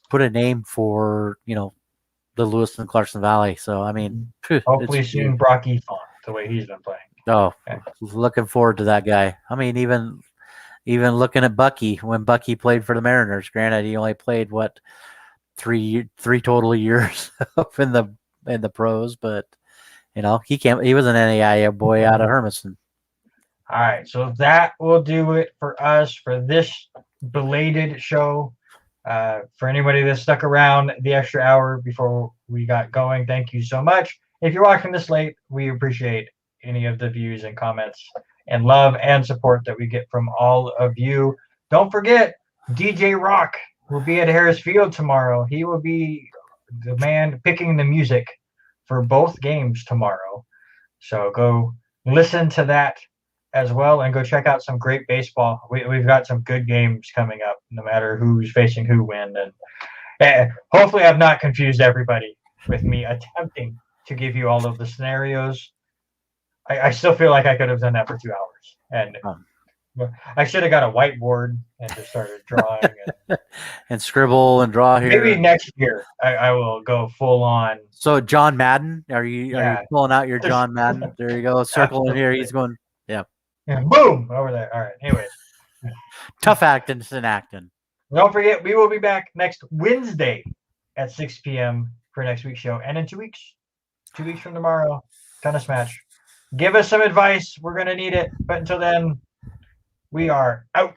B: put a name for, the Lewiston Clarkson Valley. So, I mean,
A: hopefully soon Brock Efon, the way he's been playing.
B: Oh, okay. Looking forward to that guy. I mean, even looking at Bucky, when Bucky played for the Mariners, granted, he only played three total years up in the pros, but he was an NAIA boy out of Hermiston.
A: All right, so that will do it for us for this belated show. For anybody that stuck around the extra hour before we got going, thank you so much. If you're watching this late, we appreciate any of the views and comments and love and support that we get from all of you. Don't forget, DJ Rock will be at Harris Field tomorrow. He will be the man picking the music for both games tomorrow. So go listen to that as well, and go check out some great baseball. We've got some good games coming up, no matter who's facing who when. And hopefully I've not confused everybody with me attempting to give you all of the scenarios. I still feel like I could have done that for 2 hours. And I should have got a whiteboard and just started drawing.
B: And scribble and draw here.
A: Maybe next year I will go full on.
B: So John Madden, are you pulling out your John Madden? There you go. Circle in here. He's going Yep.
A: And boom over there. All right. Anyways,
B: Tough acting, sin acting.
A: don't forget we will be back next Wednesday at 6 p.m. for next week's show, and in 2 weeks, 2 weeks from tomorrow, Tennis Match. Give us some advice. We're gonna need it. But until then, we are out.